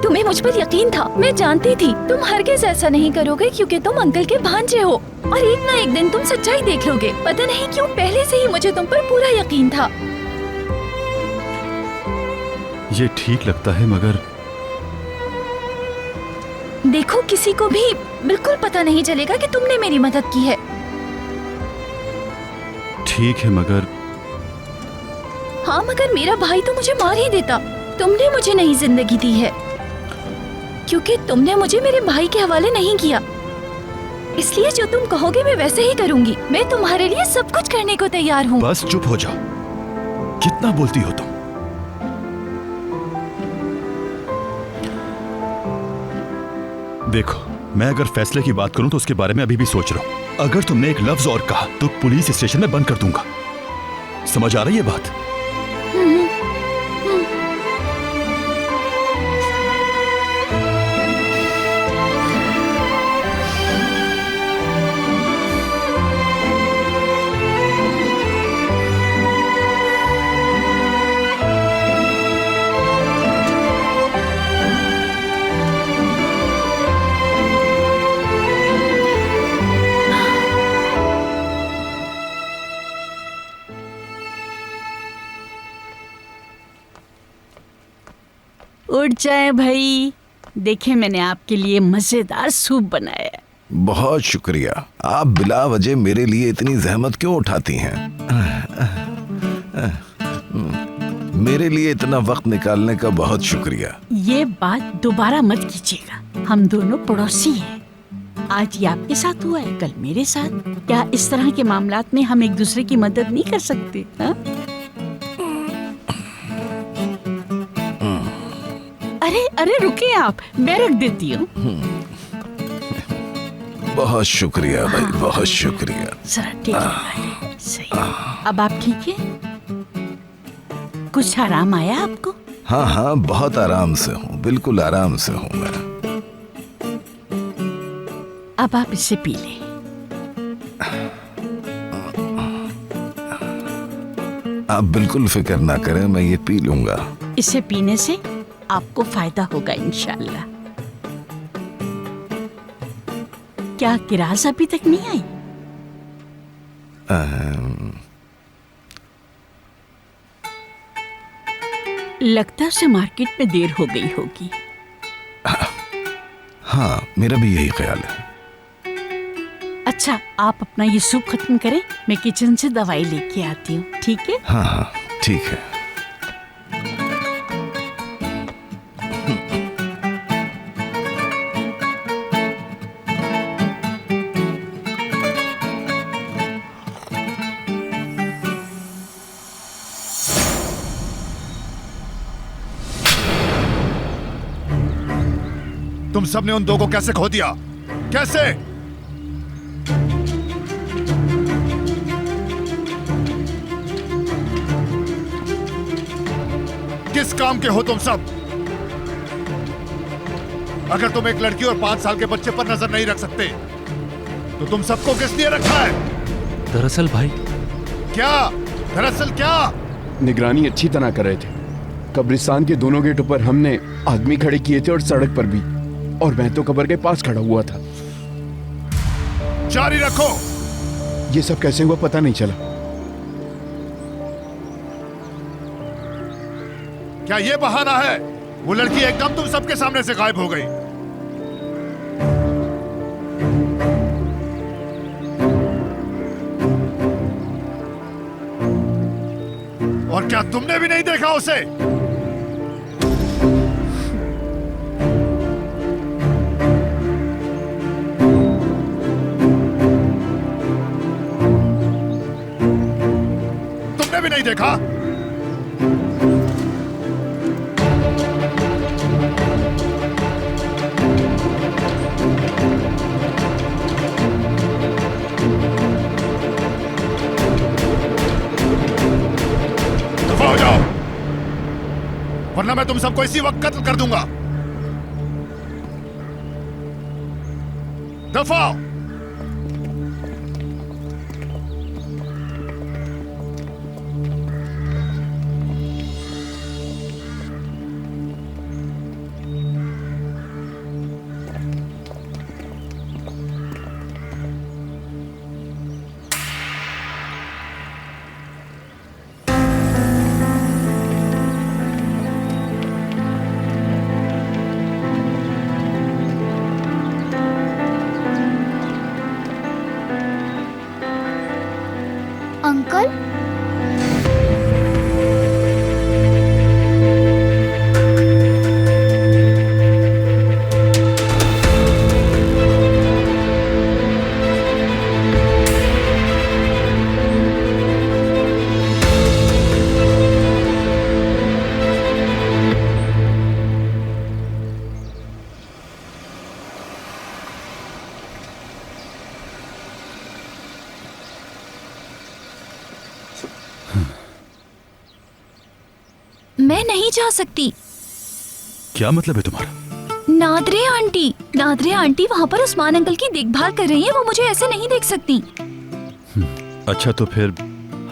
तुम्हें मुझ पर यकीन था, मैं जानती थी तुम हरगिज़ ऐसा नहीं करोगे क्योंकि तुम अंकल के भांजे हो और एक ना एक दिन तुम सच्चाई देख लोगे। पता नहीं क्यों पहले से ही मुझे तुम पर पूरा यकीन था। ये ठीक लगता है मगर देखो, किसी को भी बिल्कुल पता नहीं चलेगा कि तुमने मेरी मदद की है। ठीक है मगर हाँ, मगर मेरा भाई तो मुझे मार ही देता। तुमने मुझे नई जिंदगी दी है क्योंकि तुमने मुझे मेरे भाई के हवाले नहीं किया। इसलिए जो तुम कहोगे मैं वैसे ही करूंगी। मैं तुम्हारे लिए सब कुछ करने को तैयार हूँ। बस चुप हो जाओ, कितना बोलती हो तुम। देखो, मैं अगर फैसले की बात करूं तो उसके बारे में अभी भी सोच रहा हूं। अगर तुमने एक लफ्ज और कहा तो पुलिस स्टेशन में बंद कर दूंगा। समझ आ रही है बात? उठ जाए भाई, देखे मैंने आपके लिए मजेदार सूप बनाया है। बहुत शुक्रिया। आप बिला वजह मेरे लिए इतनी जहमत क्यों उठाती हैं? मेरे लिए इतना वक्त निकालने का बहुत शुक्रिया। ये बात दोबारा मत कीजिएगा, हम दोनों पड़ोसी हैं। आज ये आपके साथ हुआ है, कल मेरे साथ। क्या इस तरह के मामलात में हम एक दूसरे की मदद नहीं कर सकते? हा? अरे अरे रुके आप, मैं रख देती हूँ। बहुत शुक्रिया भाई, बहुत शुक्रिया। जरा ठीक है, सही। अब आप ठीक है? कुछ आराम आया आपको? हाँ हाँ, बहुत आराम से हूँ, बिल्कुल आराम से हूँ मैं। अब आप इसे पी लें। आप बिल्कुल फिक्र ना करें, मैं ये पी लूंगा। इसे पीने से आपको फायदा होगा इंशाल्लाह। क्या किरास अभी तक नहीं आई? लगता है उसे मार्केट में देर हो गई होगी। हाँ, मेरा भी यही ख्याल है। अच्छा, आप अपना ये सूप खत्म करें, मैं किचन से दवाई लेके आती हूँ, ठीक है? हाँ हाँ, ठीक है। तुम सबने उन दो को कैसे खो दिया? कैसे? किस काम के हो तुम सब? अगर तुम एक लड़की और 5 साल के बच्चे पर नजर नहीं रख सकते तो तुम सबको किस लिए रखा है? दरअसल भाई। क्या? दरअसल क्या? निगरानी अच्छी तरह कर रहे थे। कब्रिस्तान के दोनों गेटों पर हमने आदमी खड़े किए थे और सड़क पर भी, और मैं तो कब्र के पास खड़ा हुआ था। जारी रखो। ये सब कैसे हुआ पता नहीं चला। क्या ये बहाना है? वो लड़की एकदम तुम सबके सामने से गायब हो गई। और क्या तुमने भी नहीं देखा उसे? भी नहीं देखा? दफा हो जाओ, वरना मैं तुम सबको इसी वक्त कत्ल कर दूंगा। दफा हो। अंकल, मैं नहीं जा सकती। क्या मतलब है तुम्हारा? नादरे आंटी वहाँ पर उस्मान अंकल की देखभाल कर रही हैं, वो मुझे ऐसे नहीं देख सकती। अच्छा तो फिर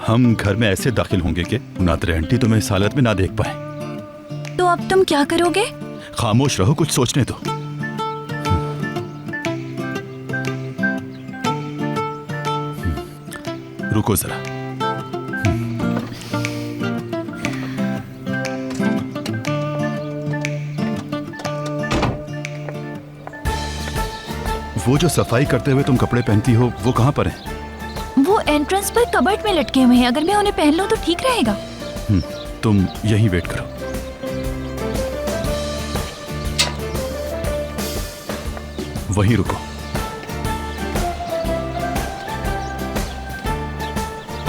हम घर में ऐसे दाखिल होंगे कि नादरे आंटी तुम्हें इस हालत में ना देख पाए। तो अब तुम क्या करोगे? खामोश रहो, कुछ सोचने दो। रुको जरा। वो जो सफाई करते हुए तुम कपड़े पहनती हो वो कहाँ पर हैं? वो एंट्रेंस पर कबर्ड में लटके हुए हैं, अगर मैं उन्हें पहन लूं तो ठीक रहेगा। तुम यहीं वेट करो। वहीं रुको।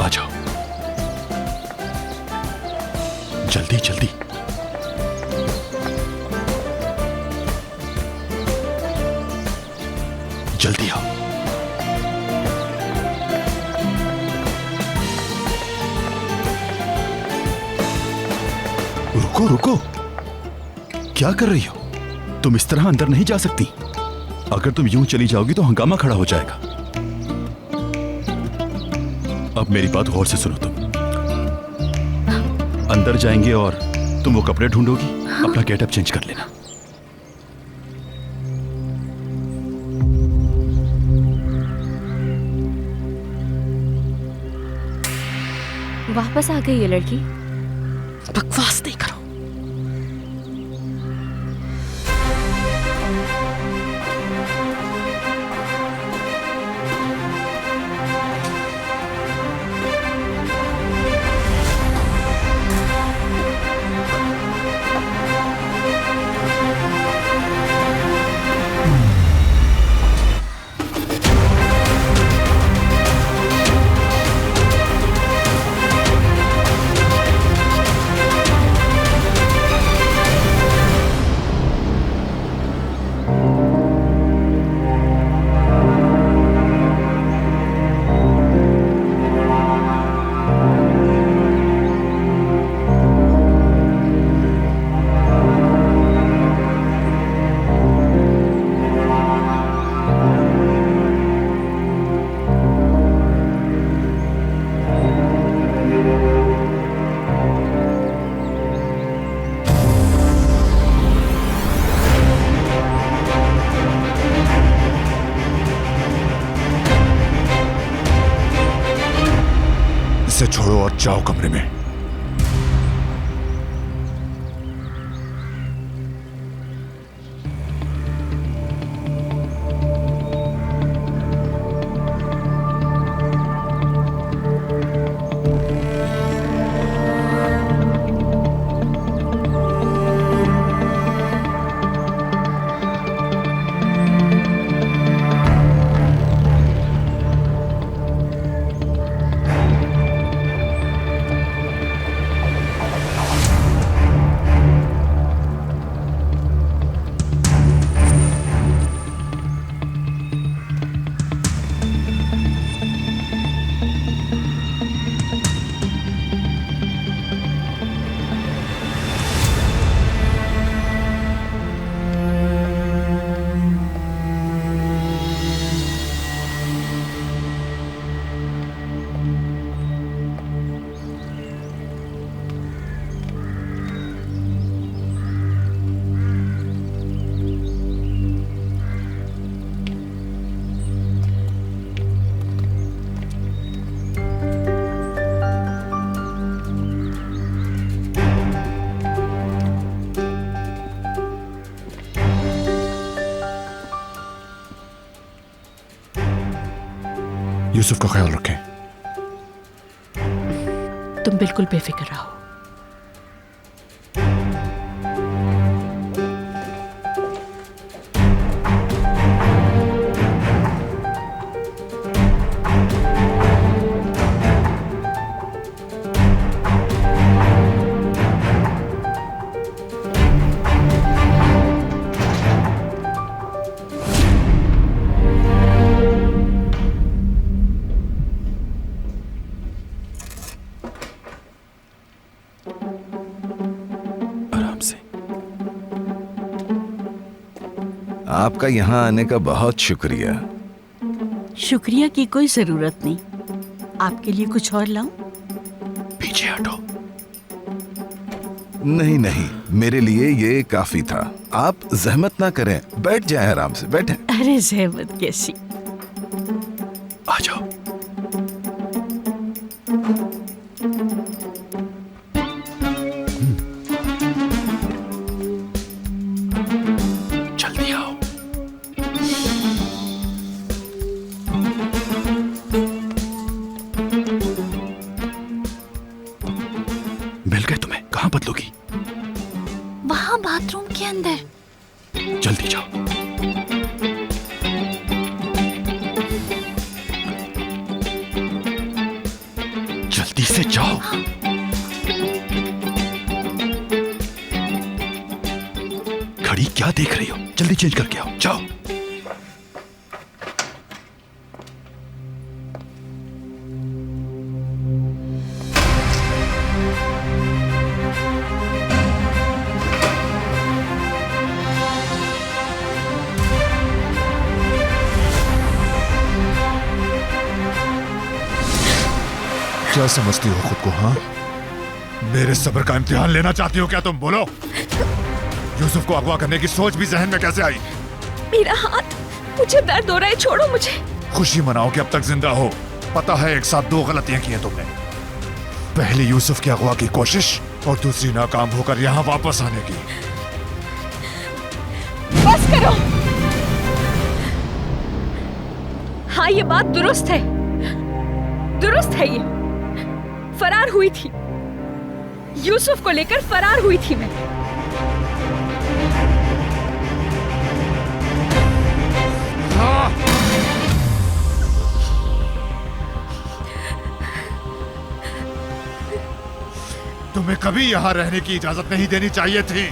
आ जाओ, जल्दी जल्दी। जल्दी आओ। रुको रुको, क्या कर रही हो? तुम इस तरह अंदर नहीं जा सकती। अगर तुम यूं चली जाओगी तो हंगामा खड़ा हो जाएगा। अब मेरी बात गौर से सुनो। तुम अंदर जाएंगे और तुम वो कपड़े ढूंढोगी। अपना गेटअप चेंज कर लेना। वापस आ गई ये लड़की। बकवास नहीं करो। इसे छोड़ो और जाओ कमरे में। यूसुफ का ख्याल रखें। तुम बिल्कुल बेफिक्र रहो। आपका यहाँ आने का बहुत शुक्रिया। शुक्रिया की कोई जरूरत नहीं। आपके लिए कुछ और लाऊं? पीछे हटो। नहीं नहीं, मेरे लिए ये काफी था। आप जहमत ना करें, बैठ जाएं, आराम से बैठें। अरे जहमत कैसी। आ जाओ। जल्दी आओ। मिल गए तुम्हें? कहाँ बदलोगी? वहाँ बाथरूम के अंदर। जल्दी जाओ। जल्दी से जाओ। घड़ी क्या देख रही हो? जल्दी चेंज करके आओ, जाओ। क्या समझती हो खुद को? हाँ, मेरे सब्र का इम्तिहान लेना चाहती हो क्या तुम? बोलो। यूसुफ को अगवा करने की सोच भी जहन में कैसे आई? मेरा हाथ, मुझे दर्द हो रहा है, छोड़ो मुझे। खुशी मनाओ कि अब तक जिंदा हो। पता है एक साथ दो गलतियां की हैं तुमने। पहली यूसुफ की अगवा की कोशिश और दूसरी नाकाम होकर यहाँ वापस आने की। बस करो। हाँ, ये बात दुरुस्त है, दुरुस्त है। ये फरार हुई थी, यूसुफ को लेकर फरार हुई थी मैं। हाँ। तुम्हें कभी यहाँ रहने की इजाजत नहीं देनी चाहिए थी।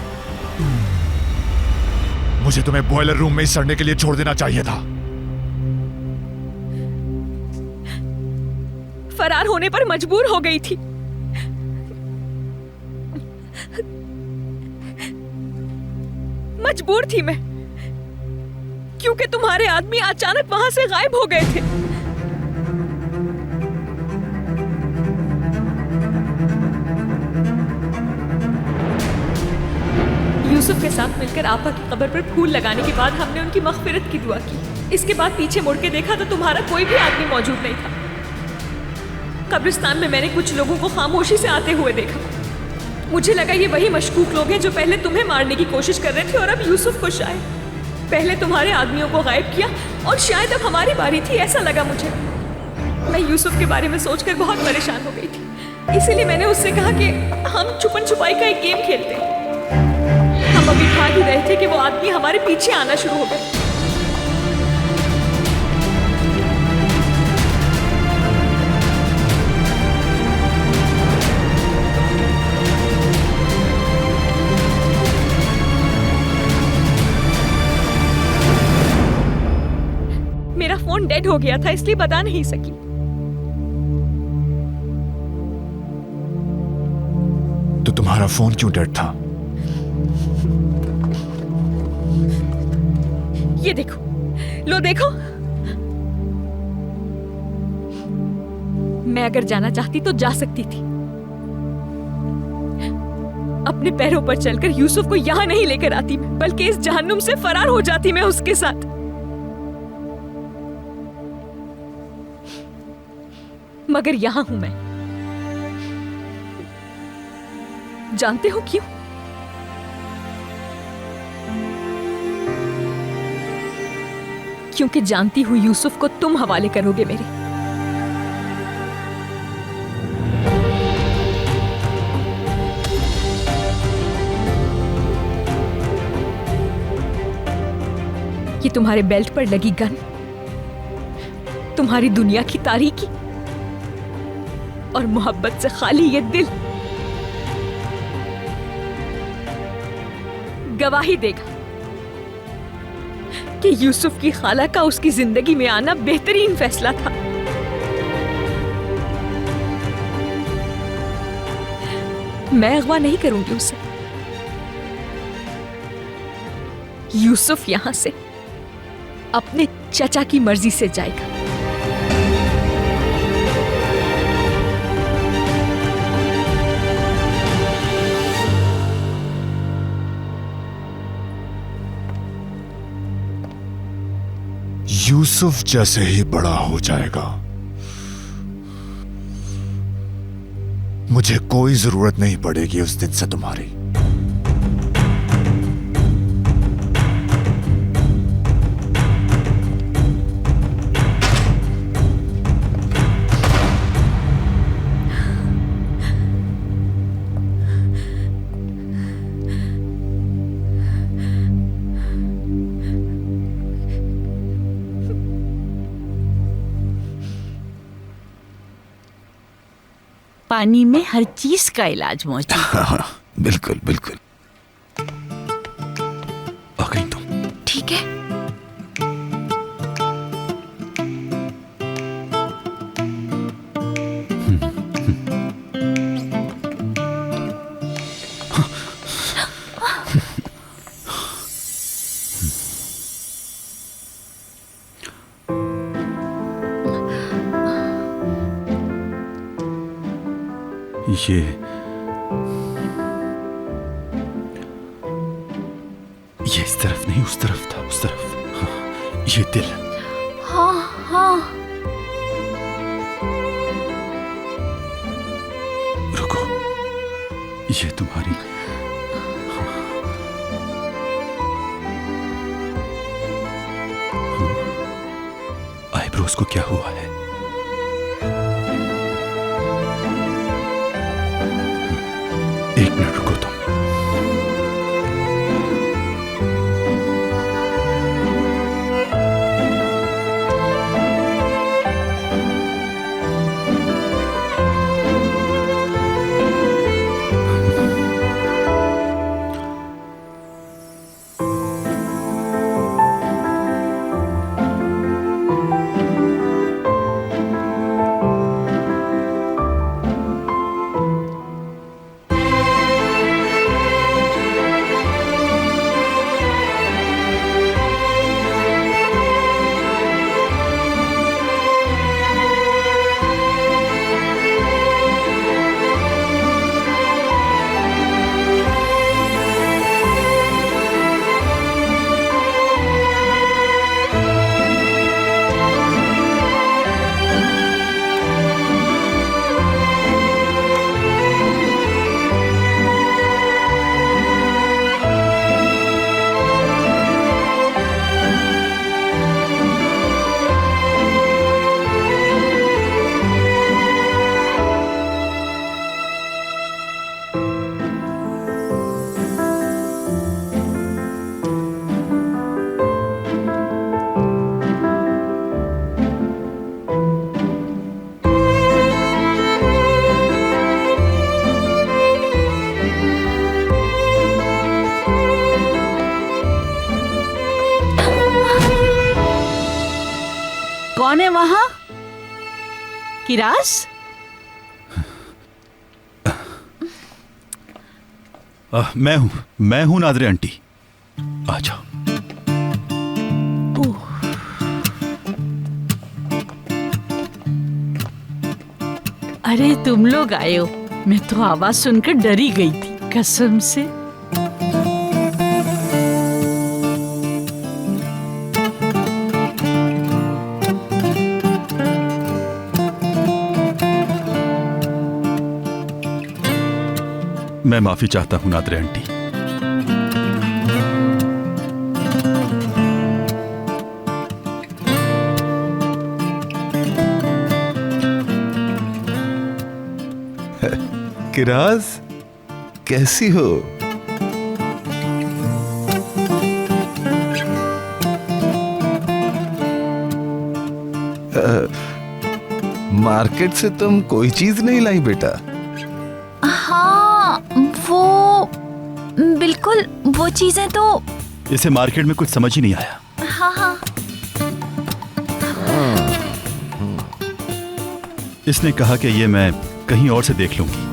मुझे तुम्हें बॉयलर रूम में ही सड़ने के लिए छोड़ देना चाहिए था। फरार होने पर मजबूर हो गई थी। मजबूर थी मैं, क्योंकि तुम्हारे आदमी अचानक वहां से गायब हो गए थे। यूसुफ के साथ मिलकर आपा की कब्र पर फूल लगाने के बाद हमने उनकी मग़फ़िरत की दुआ की। इसके बाद पीछे मुड़ के देखा तो तुम्हारा कोई भी आदमी मौजूद नहीं था। कब्रिस्तान में मैंने कुछ लोगों को खामोशी से आते हुए देखा। मुझे लगा ये वही मशकूक लोग हैं जो पहले तुम्हें मारने की कोशिश कर रहे थे और अब यूसुफ को शायद। पहले तुम्हारे आदमियों को गायब किया और शायद अब हमारी बारी थी, ऐसा लगा मुझे। मैं यूसुफ के बारे में सोचकर बहुत परेशान हो गई थी। इसीलिए मैंने उससे कहा कि हम छुपन छुपाई का एक गेम खेलते हैं। हम अभी भाग ही रहे थे कि वो आदमी हमारे पीछे आना शुरू हो गए। मेरा फोन डेड हो गया था, इसलिए बता नहीं सकी। तो तुम्हारा फोन क्यों डेड था? ये देखो, लो देखो। मैं अगर जाना चाहती तो जा सकती थी। अपने पैरों पर चलकर यूसुफ को यहां नहीं लेकर आती मैं, बल्कि इस जहन्नुम से फरार हो जाती मैं उसके साथ। मगर यहां हूं मैं। जानते हो क्यों? क्योंकि जानती हूं यूसुफ को तुम हवाले करोगे मेरे। ये तुम्हारे बेल्ट पर लगी गन, तुम्हारी दुनिया की तारीकी और मोहब्बत से खाली ये दिल गवाही देगा कि यूसुफ की खाला का उसकी जिंदगी में आना बेहतरीन फैसला था। मैं अगवा नहीं करूंगी उसे। यूसुफ यहां से अपने चचा की मर्जी से जाएगा। यूसुफ जैसे ही बड़ा हो जाएगा, मुझे कोई जरूरत नहीं पड़ेगी उस दिन से तुम्हारी। पानी में हर चीज का इलाज मौजूद है। बिल्कुल बिल्कुल। आ गई तुम। ठीक है। ये इस तरफ नहीं, उस तरफ था, उस तरफ। हाँ, ये दिल। हाँ हाँ। रुको, ये तुम्हारी आईब्रोज को क्या हुआ है? एक मिनट रुको तुम। कौन है वहां? किरास? मैं हूं नादरे आंटी। आ जाओ। अरे तुम लोग आए हो, मैं तो आवाज सुनकर डरी गई थी कसम से। मैं माफी चाहता हूं नादरे आंटी। किराज, कैसी हो? मार्केट से तुम कोई चीज नहीं लाई बेटा? हाँ वो बिल्कुल, वो चीजें तो। इसे मार्केट में कुछ समझ ही नहीं आया। हाँ हाँ। इसने कहा कि ये मैं कहीं और से देख लूंगी।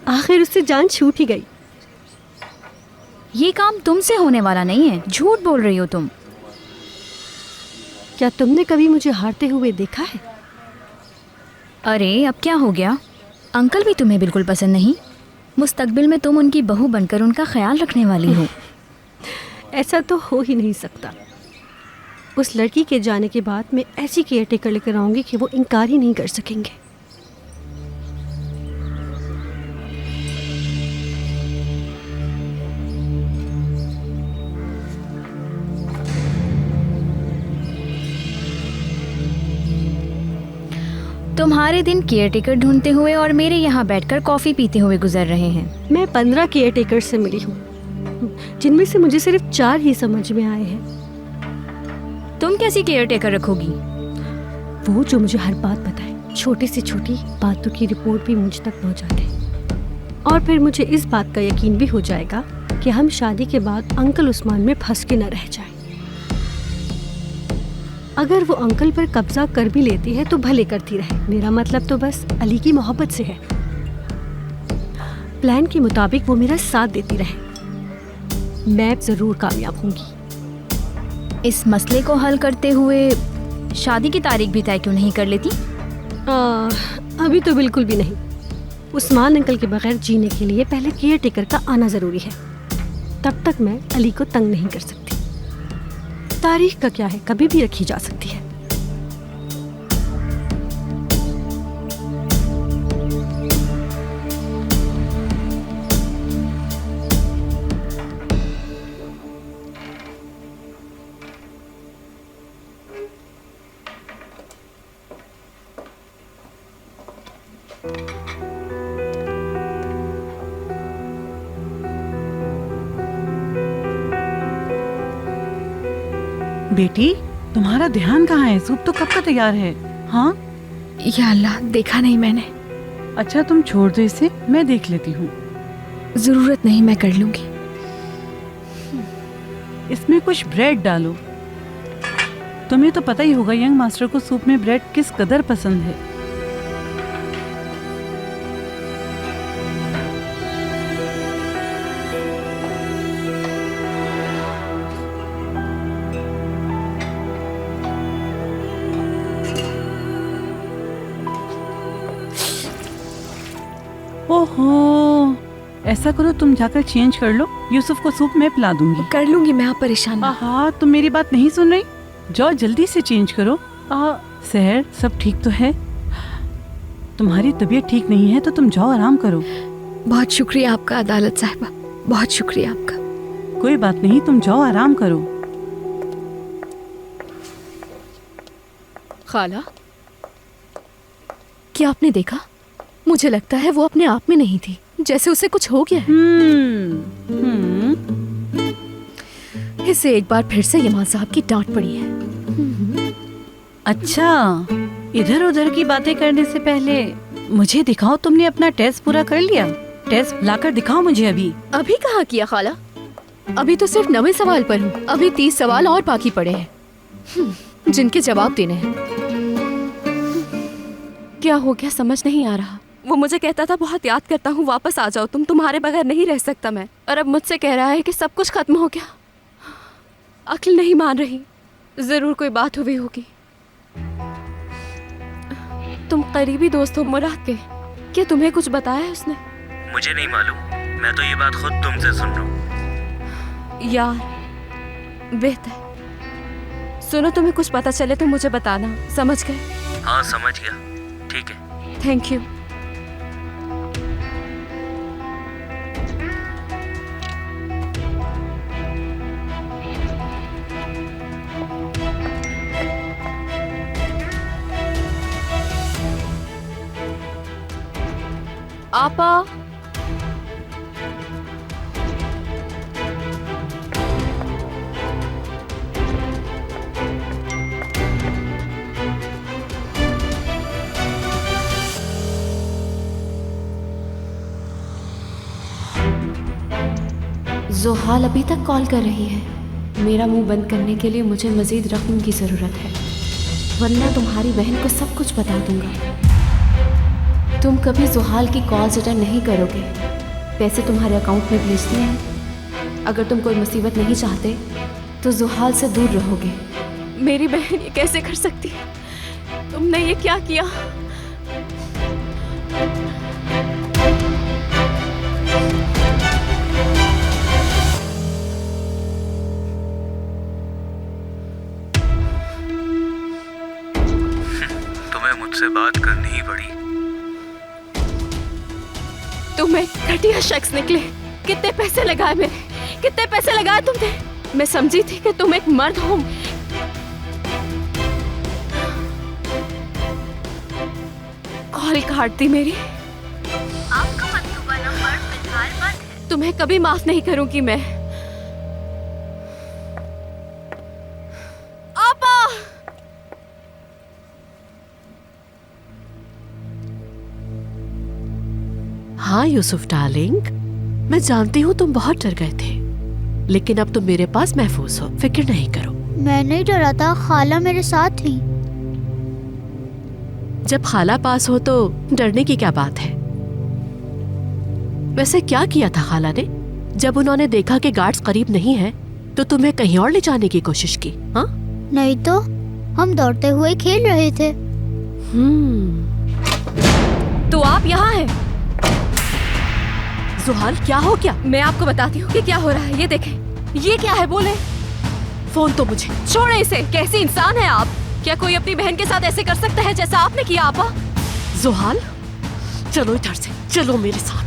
आखिर उससे जान छूट ही गई। ये काम तुमसे होने वाला नहीं है, झूठ बोल रही हो तुम। क्या तुमने कभी मुझे हारते हुए देखा है? अरे अब क्या हो गया? अंकल भी तुम्हें बिल्कुल पसंद नहीं। मुस्तकबिल में तुम उनकी बहू बनकर उनका ख्याल रखने वाली हो। ऐसा तो हो ही नहीं सकता। उस लड़की के जाने के बाद मैं ऐसी केयर टेकर लेकर आऊंगी कि वो इनकार ही नहीं कर सकेंगे। तुम्हारे दिन केयरटेकर ढूंढते हुए और मेरे यहाँ बैठकर कॉफी पीते हुए गुजर रहे हैं। मैं 15 केयर टेकर से मिली हूँ, जिनमें से मुझे सिर्फ 4 ही समझ में आए हैं। तुम कैसी केयरटेकर रखोगी? वो जो मुझे हर बात बताए, छोटी से छोटी बातों की रिपोर्ट भी मुझ तक पहुँचा दे। और फिर मुझे इस बात का यकीन भी हो जाएगा कि हम शादी के बाद अंकल उस्मान में फंस के न रह जाएं। अगर वो अंकल पर कब्जा कर भी लेती है तो भले करती रहे, मेरा मतलब तो बस अली की मोहब्बत से है। प्लान के मुताबिक वो मेरा साथ देती रहे, मैं जरूर कामयाब होंगी। इस मसले को हल करते हुए शादी की तारीख भी तय क्यों नहीं कर लेती? अभी तो बिल्कुल भी नहीं। उस्मान अंकल के बगैर जीने के लिए पहले केयर टेकर का आना जरूरी है। तब तक मैं अली को तंग नहीं कर सकती। तारीख का क्या है, कभी भी रखी जा सकती है। बेटी, तुम्हारा ध्यान कहाँ है? सूप तो कब का तैयार है। हाँ या अल्लाह, देखा नहीं मैंने। अच्छा तुम छोड़ दो इसे, मैं देख लेती हूँ। जरूरत नहीं, मैं कर लूंगी। इसमें कुछ ब्रेड डालो। तुम्हें तो पता ही होगा यंग मास्टर को सूप में ब्रेड किस कदर पसंद है। ओहो, ऐसा करो तुम जाकर चेंज कर लो, यूसुफ को सूप मैं पिला दूंगी। कर लूंगी मैं, आप परेशान। हाँ, तुम मेरी बात नहीं सुन रही? जाओ जल्दी से चेंज करो। सहर, सब ठीक तो है? तुम्हारी तबीयत ठीक नहीं है तो तुम जाओ आराम करो। बहुत शुक्रिया आपका अदालत साहिबा, बहुत शुक्रिया आपका। कोई बात नहीं, तुम जाओ आराम करो। खाला, क्या आपने देखा? मुझे लगता है वो अपने आप में नहीं थी, जैसे उसे कुछ हो गया है। इसे एक बार फिर से यमान साहब की डांट पड़ी है। अच्छा, इधर उधर की बातें करने से पहले मुझे दिखाओ, तुमने अपना टेस्ट पूरा कर लिया? टेस्ट लाकर दिखाओ मुझे। अभी कहाँ किया खाला? अभी तो सिर्फ 9वें सवाल पर हूँ। अभी 30 सवाल और बाकी पड़े हैं जिनके जवाब देने हैं। क्या हो गया समझ नहीं आ रहा। वो मुझे कहता था बहुत याद करता हूँ, वापस आ जाओ तुम, तुम्हारे बगैर नहीं रह सकता मैं। और अब मुझसे कह रहा है कि सब कुछ खत्म हो गया। अक्ल नहीं मान रही। जरूर कोई बात हुई होगी। तुम करीबी दोस्त हो मुराद के, क्या तुम्हें कुछ बताया है उसने? मुझे नहीं मालूम, मैं तो ये बात खुद तुमसे सुन रहा हूँ। यार बेहतर। सुनो, तुम्हें कुछ पता चले तो मुझे बताना, समझ गए? हाँ समझ गया, ठीक है। Thank you. आपा। जोहाल अभी तक कॉल कर रही है। मेरा मुंह बंद करने के लिए मुझे मजीद रकम की ज़रूरत है, वरना तुम्हारी बहन को सब कुछ बता दूंगा। तुम कभी जोहाल की कॉल्स अटेंड नहीं करोगे, पैसे तुम्हारे अकाउंट में भेज दिए हैं। अगर तुम कोई मुसीबत नहीं चाहते तो जोहाल से दूर रहोगे। मेरी बहन ये कैसे कर सकती है? तुमने ये क्या किया? मुझसे बात करनी ही पड़ी। तुम एक घटिया शख्स निकले। कितने पैसे लगाए मेरे, कितने पैसे लगाए तुमने? मैं समझी थी कि तुम एक मर्द हो। कॉल काट दी मेरी। आपका मतलूबा नंबर फिलहाल बंद है। तुम्हें कभी माफ नहीं करूंगी मैं। आपा! हाँ यूसुफ डार्लिंग, मैं जानती हूँ तुम बहुत डर गए थे, लेकिन अब तुम मेरे पास महफूज हो, फिक्र नहीं करो। मैं नहीं डरा था, खाला मेरे साथ थी। जब खाला पास हो तो डरने की क्या बात है? वैसे क्या किया था खाला ने? जब उन्होंने देखा कि गार्ड्स करीब नहीं है तो तुम्हें कहीं और ले जाने की कोशिश की? हाँ नहीं तो, हम दौड़ते हुए खेल रहे थे। तो आप यहाँ हैं? जोहाल क्या हो गया? मैं आपको बताती हूँ कि क्या हो रहा है। ये देखें, ये क्या है? बोले। फोन तो मुझे। छोड़े इसे। कैसी इंसान है आप? क्या कोई अपनी बहन के साथ ऐसे कर सकता है जैसा आपने किया? आपा! जोहाल चलो इधर से, चलो मेरे साथ।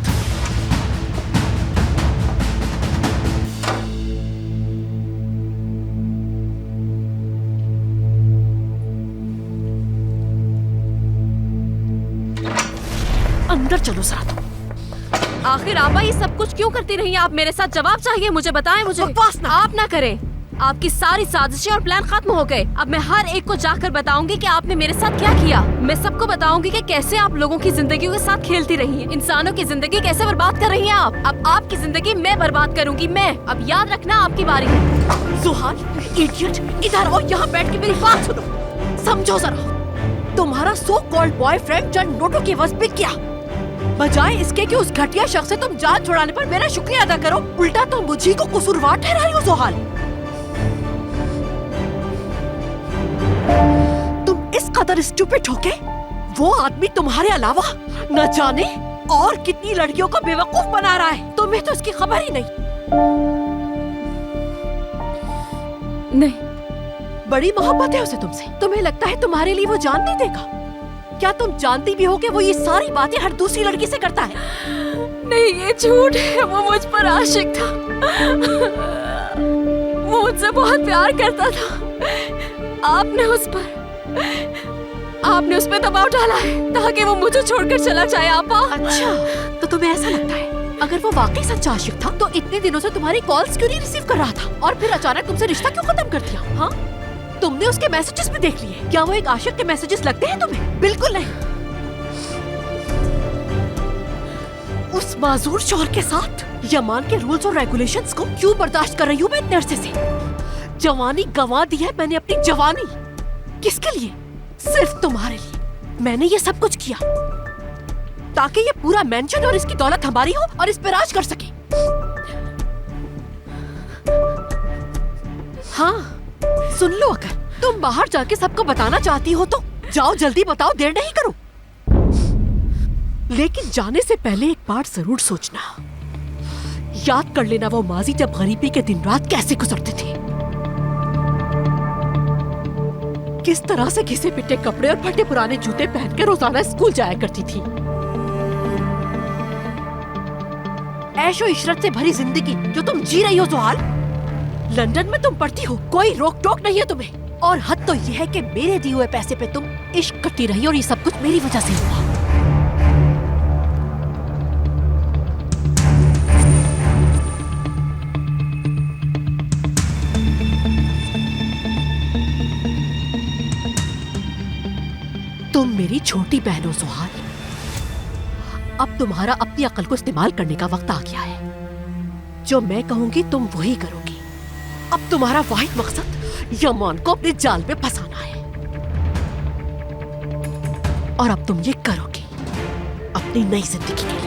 अंदर चलो साथ। आखिर आपा ये सब कुछ क्यों करती रही? आप मेरे साथ जवाब चाहिए, मुझे बताएं। मुझे बकवास ना। आप ना करें। आपकी सारी साजिशें और प्लान खत्म हो गए। अब मैं हर एक को जाकर बताऊंगी कि आपने मेरे साथ क्या किया। मैं सबको बताऊंगी कि कैसे आप लोगों की जिंदगी के साथ खेलती रही हैं। इंसानों की जिंदगी कैसे बर्बाद कर रही हैं आप। अब आपकी जिंदगी मैं बर्बाद करूंगी, मैं। अब याद रखना, आपकी बारी है। जोहाल इडियट, इधर आओ, यहाँ बैठ के मेरी बात सुनो। समझो जरा, तुम्हारा सो कॉल्ड बॉयफ्रेंड चंद नोटों के वश बिक गया। बजाय इसके कि उस घटिया शख्स से तुम जान छुड़ाने पर मेरा शुक्रिया अदा करो, उल्टा तुम मुझी को कसूरवार ठहराई हो। जोहाल, तुम इस कदर स्टूपिड हो के वो आदमी तुम्हारे अलावा न जाने और कितनी लड़कियों को बेवकूफ बना रहा है। तुम्हें तो इसकी खबर ही नहीं। बड़ी मोहब्बत है उसे तुमसे। तुम्हें लगता है तुम्हारे लिए वो जान नहीं देगा? क्या तुम जानती भी हो कि वो ये सारी बातें हर दूसरी लड़की से करता है? नहीं, ये झूठ है। वो मुझ पर आशिक था। वो मुझसे बहुत प्यार करता था। आपने उस पर दबाव डाला है ताकि वो मुझे छोड़कर चला जाए। आपा! अच्छा, तो तुम्हें ऐसा लगता है अगर वो वाकई सच्चा आशिक था तो इतने दिनों से तुम्हारी कॉल्स क्यों नहीं रिसीव कर रहा था और फिर अचानक तुमसे रिश्ता क्यों खत्म कर दिया? हाँ, तुमने उसके मैसेजेस भी देख लिए। क्या वो एक आशिक के मैसेजेस लगते हैं तुम्हें? बिल्कुल नहीं। उस माजूर शौहर के साथ यमान के रूल्स और रेगुलेशंस को क्यों बर्दाश्त कर रही हूँ मैं इतने अरसे से? जवानी गंवा दी है मैंने अपनी जवानी। किसके लिए? सिर्फ तुम्हारे लिए। मैंने ये सब कुछ किया ताकि ये पूरा मेंशन और इसकी दौलत हमारी हो और इस पे राज कर सके। हाँ, सुन लो, अगर तुम बाहर जाके सबको बताना चाहती हो तो जाओ, जल्दी बताओ, देर नहीं करो। लेकिन जाने से पहले एक बात जरूर सोचना, याद कर लेना वो माजी जब गरीबी के दिन रात कैसे गुजरते थे, किस तरह से घिसे पिटे कपड़े और फटे पुराने जूते पहन के रोजाना स्कूल जाया करती थी। ऐशो इशरत से भरी जिंदगी जो तुम जी रही हो जोहाल। लंदन में तुम पढ़ती हो, कोई रोक टोक नहीं है तुम्हें। और हद तो यह है कि मेरे दिए हुए पैसे पे तुम इश्क करती रही और ये सब कुछ मेरी वजह से हुआ। मेरी छोटी बहन हो सुहाल। अब तुम्हारा अपनी अक्ल को इस्तेमाल करने का वक्त आ गया है। जो मैं कहूंगी तुम वही करोगी। अब तुम्हारा वाहिद मकसद यमान को अपने जाल में फंसाना है, और अब तुम ये करोगी अपनी नई जिंदगी के लिए।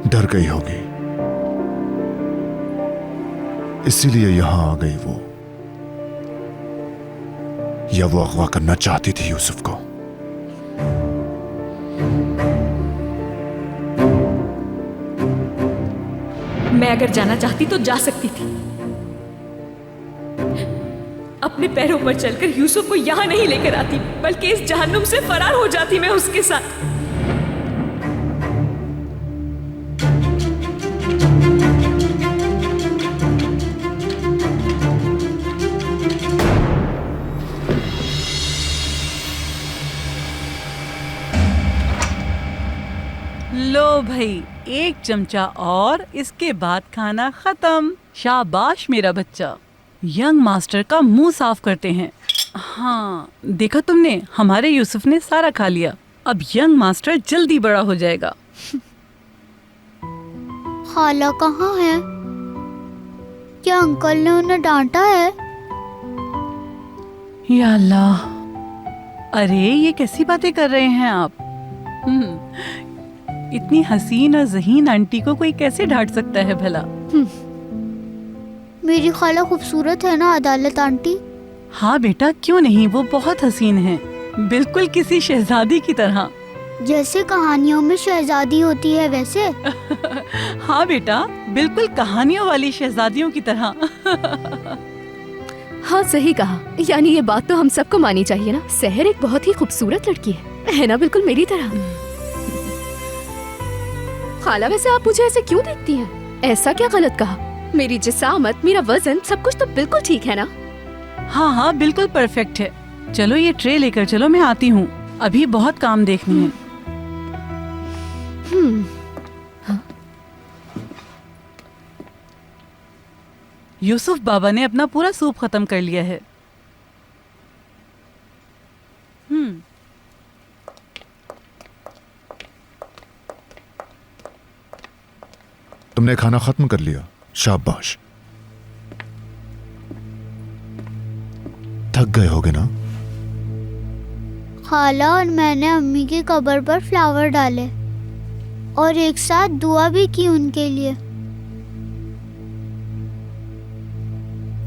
डर गई होगी, इसीलिए यहां आ गई वो, या वो अगवा करना चाहती थी यूसुफ को। मैं अगर जाना चाहती तो जा सकती थी। अपने पैरों पर चलकर यूसुफ को यहां नहीं लेकर आती, बल्कि इस जहन्नुम से फरार हो जाती मैं उसके साथ। लो भाई, एक चमचा और, इसके बाद खाना खत्म। शाबाश मेरा बच्चा। यंग मास्टर का मुंह साफ करते हैं। हाँ, देखा तुमने, हमारे यूसुफ ने सारा खा लिया। अब यंग मास्टर जल्दी बड़ा हो जाएगा। खाला कहाँ है? क्या अंकल ने उन्हें डांटा है? या अल्लाह, अरे ये कैसी बातें कर रहे हैं आप? इतनी हसीन और ज़हीन आंटी को कोई कैसे डांट सकता है भला? मेरी खाला खूबसूरत है ना अदालत आंटी? हाँ बेटा, क्यों नहीं, वो बहुत हसीन है, बिल्कुल किसी शहजादी की तरह। जैसे कहानियों में शहजादी होती है वैसे। हाँ बेटा, बिल्कुल कहानियों वाली शहजादियों की तरह। हाँ सही कहा, यानी ये बात तो हम सबको मानी चाहिए ना, सहर एक बहुत ही खूबसूरत लड़की है ना, बिल्कुल मेरी तरह। खाला वैसे आप मुझे ऐसे क्यों देखती हैं? ऐसा क्या गलत कहा? मेरी जिसामत, मेरा वजन, सब कुछ तो बिल्कुल ठीक है ना? हाँ हाँ बिल्कुल परफेक्ट है। चलो ये ट्रे लेकर चलो, मैं आती हूँ, अभी बहुत काम देखनी है। यूसुफ बाबा ने अपना पूरा सूप खत्म कर लिया है। तुमने खाना खत्म कर लिया, शाबाश। थक गए होगे ना? खाला और मैंने अम्मी की कब्र पर फ्लावर डाले और एक साथ दुआ भी की उनके लिए।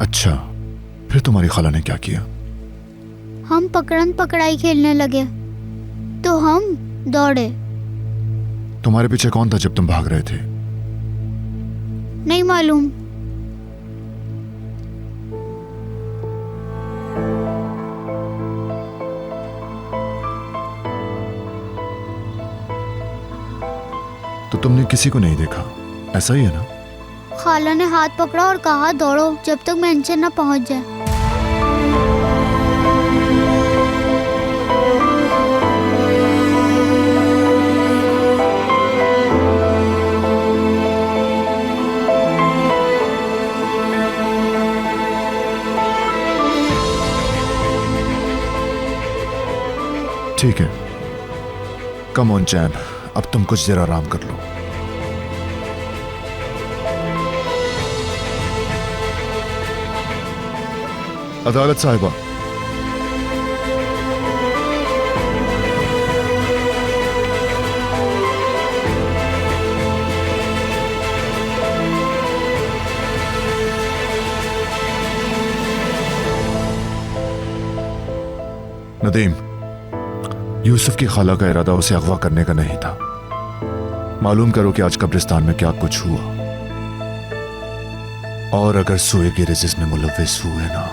अच्छा, फिर तुम्हारी खाला ने क्या किया? हम पकड़न पकड़ाई खेलने लगे तो हम दौड़े। तुम्हारे पीछे कौन था जब तुम भाग रहे थे? नहीं मालूम। तो तुमने किसी को नहीं देखा, ऐसा ही है ना? खाला ने हाथ पकड़ा और कहा दौड़ो जब तक मेंशन न पहुंच जाए। ठीक है, कम ऑन चैन, अब तुम कुछ देर आराम कर लो। अदालत साहिबा, नदीम, यूसुफ की खाला का इरादा उसे अगवा करने का नहीं था। मालूम करो कि आज कब्रिस्तान में क्या कुछ हुआ, और अगर सुए की रजिस में मुलव्विस हुए ना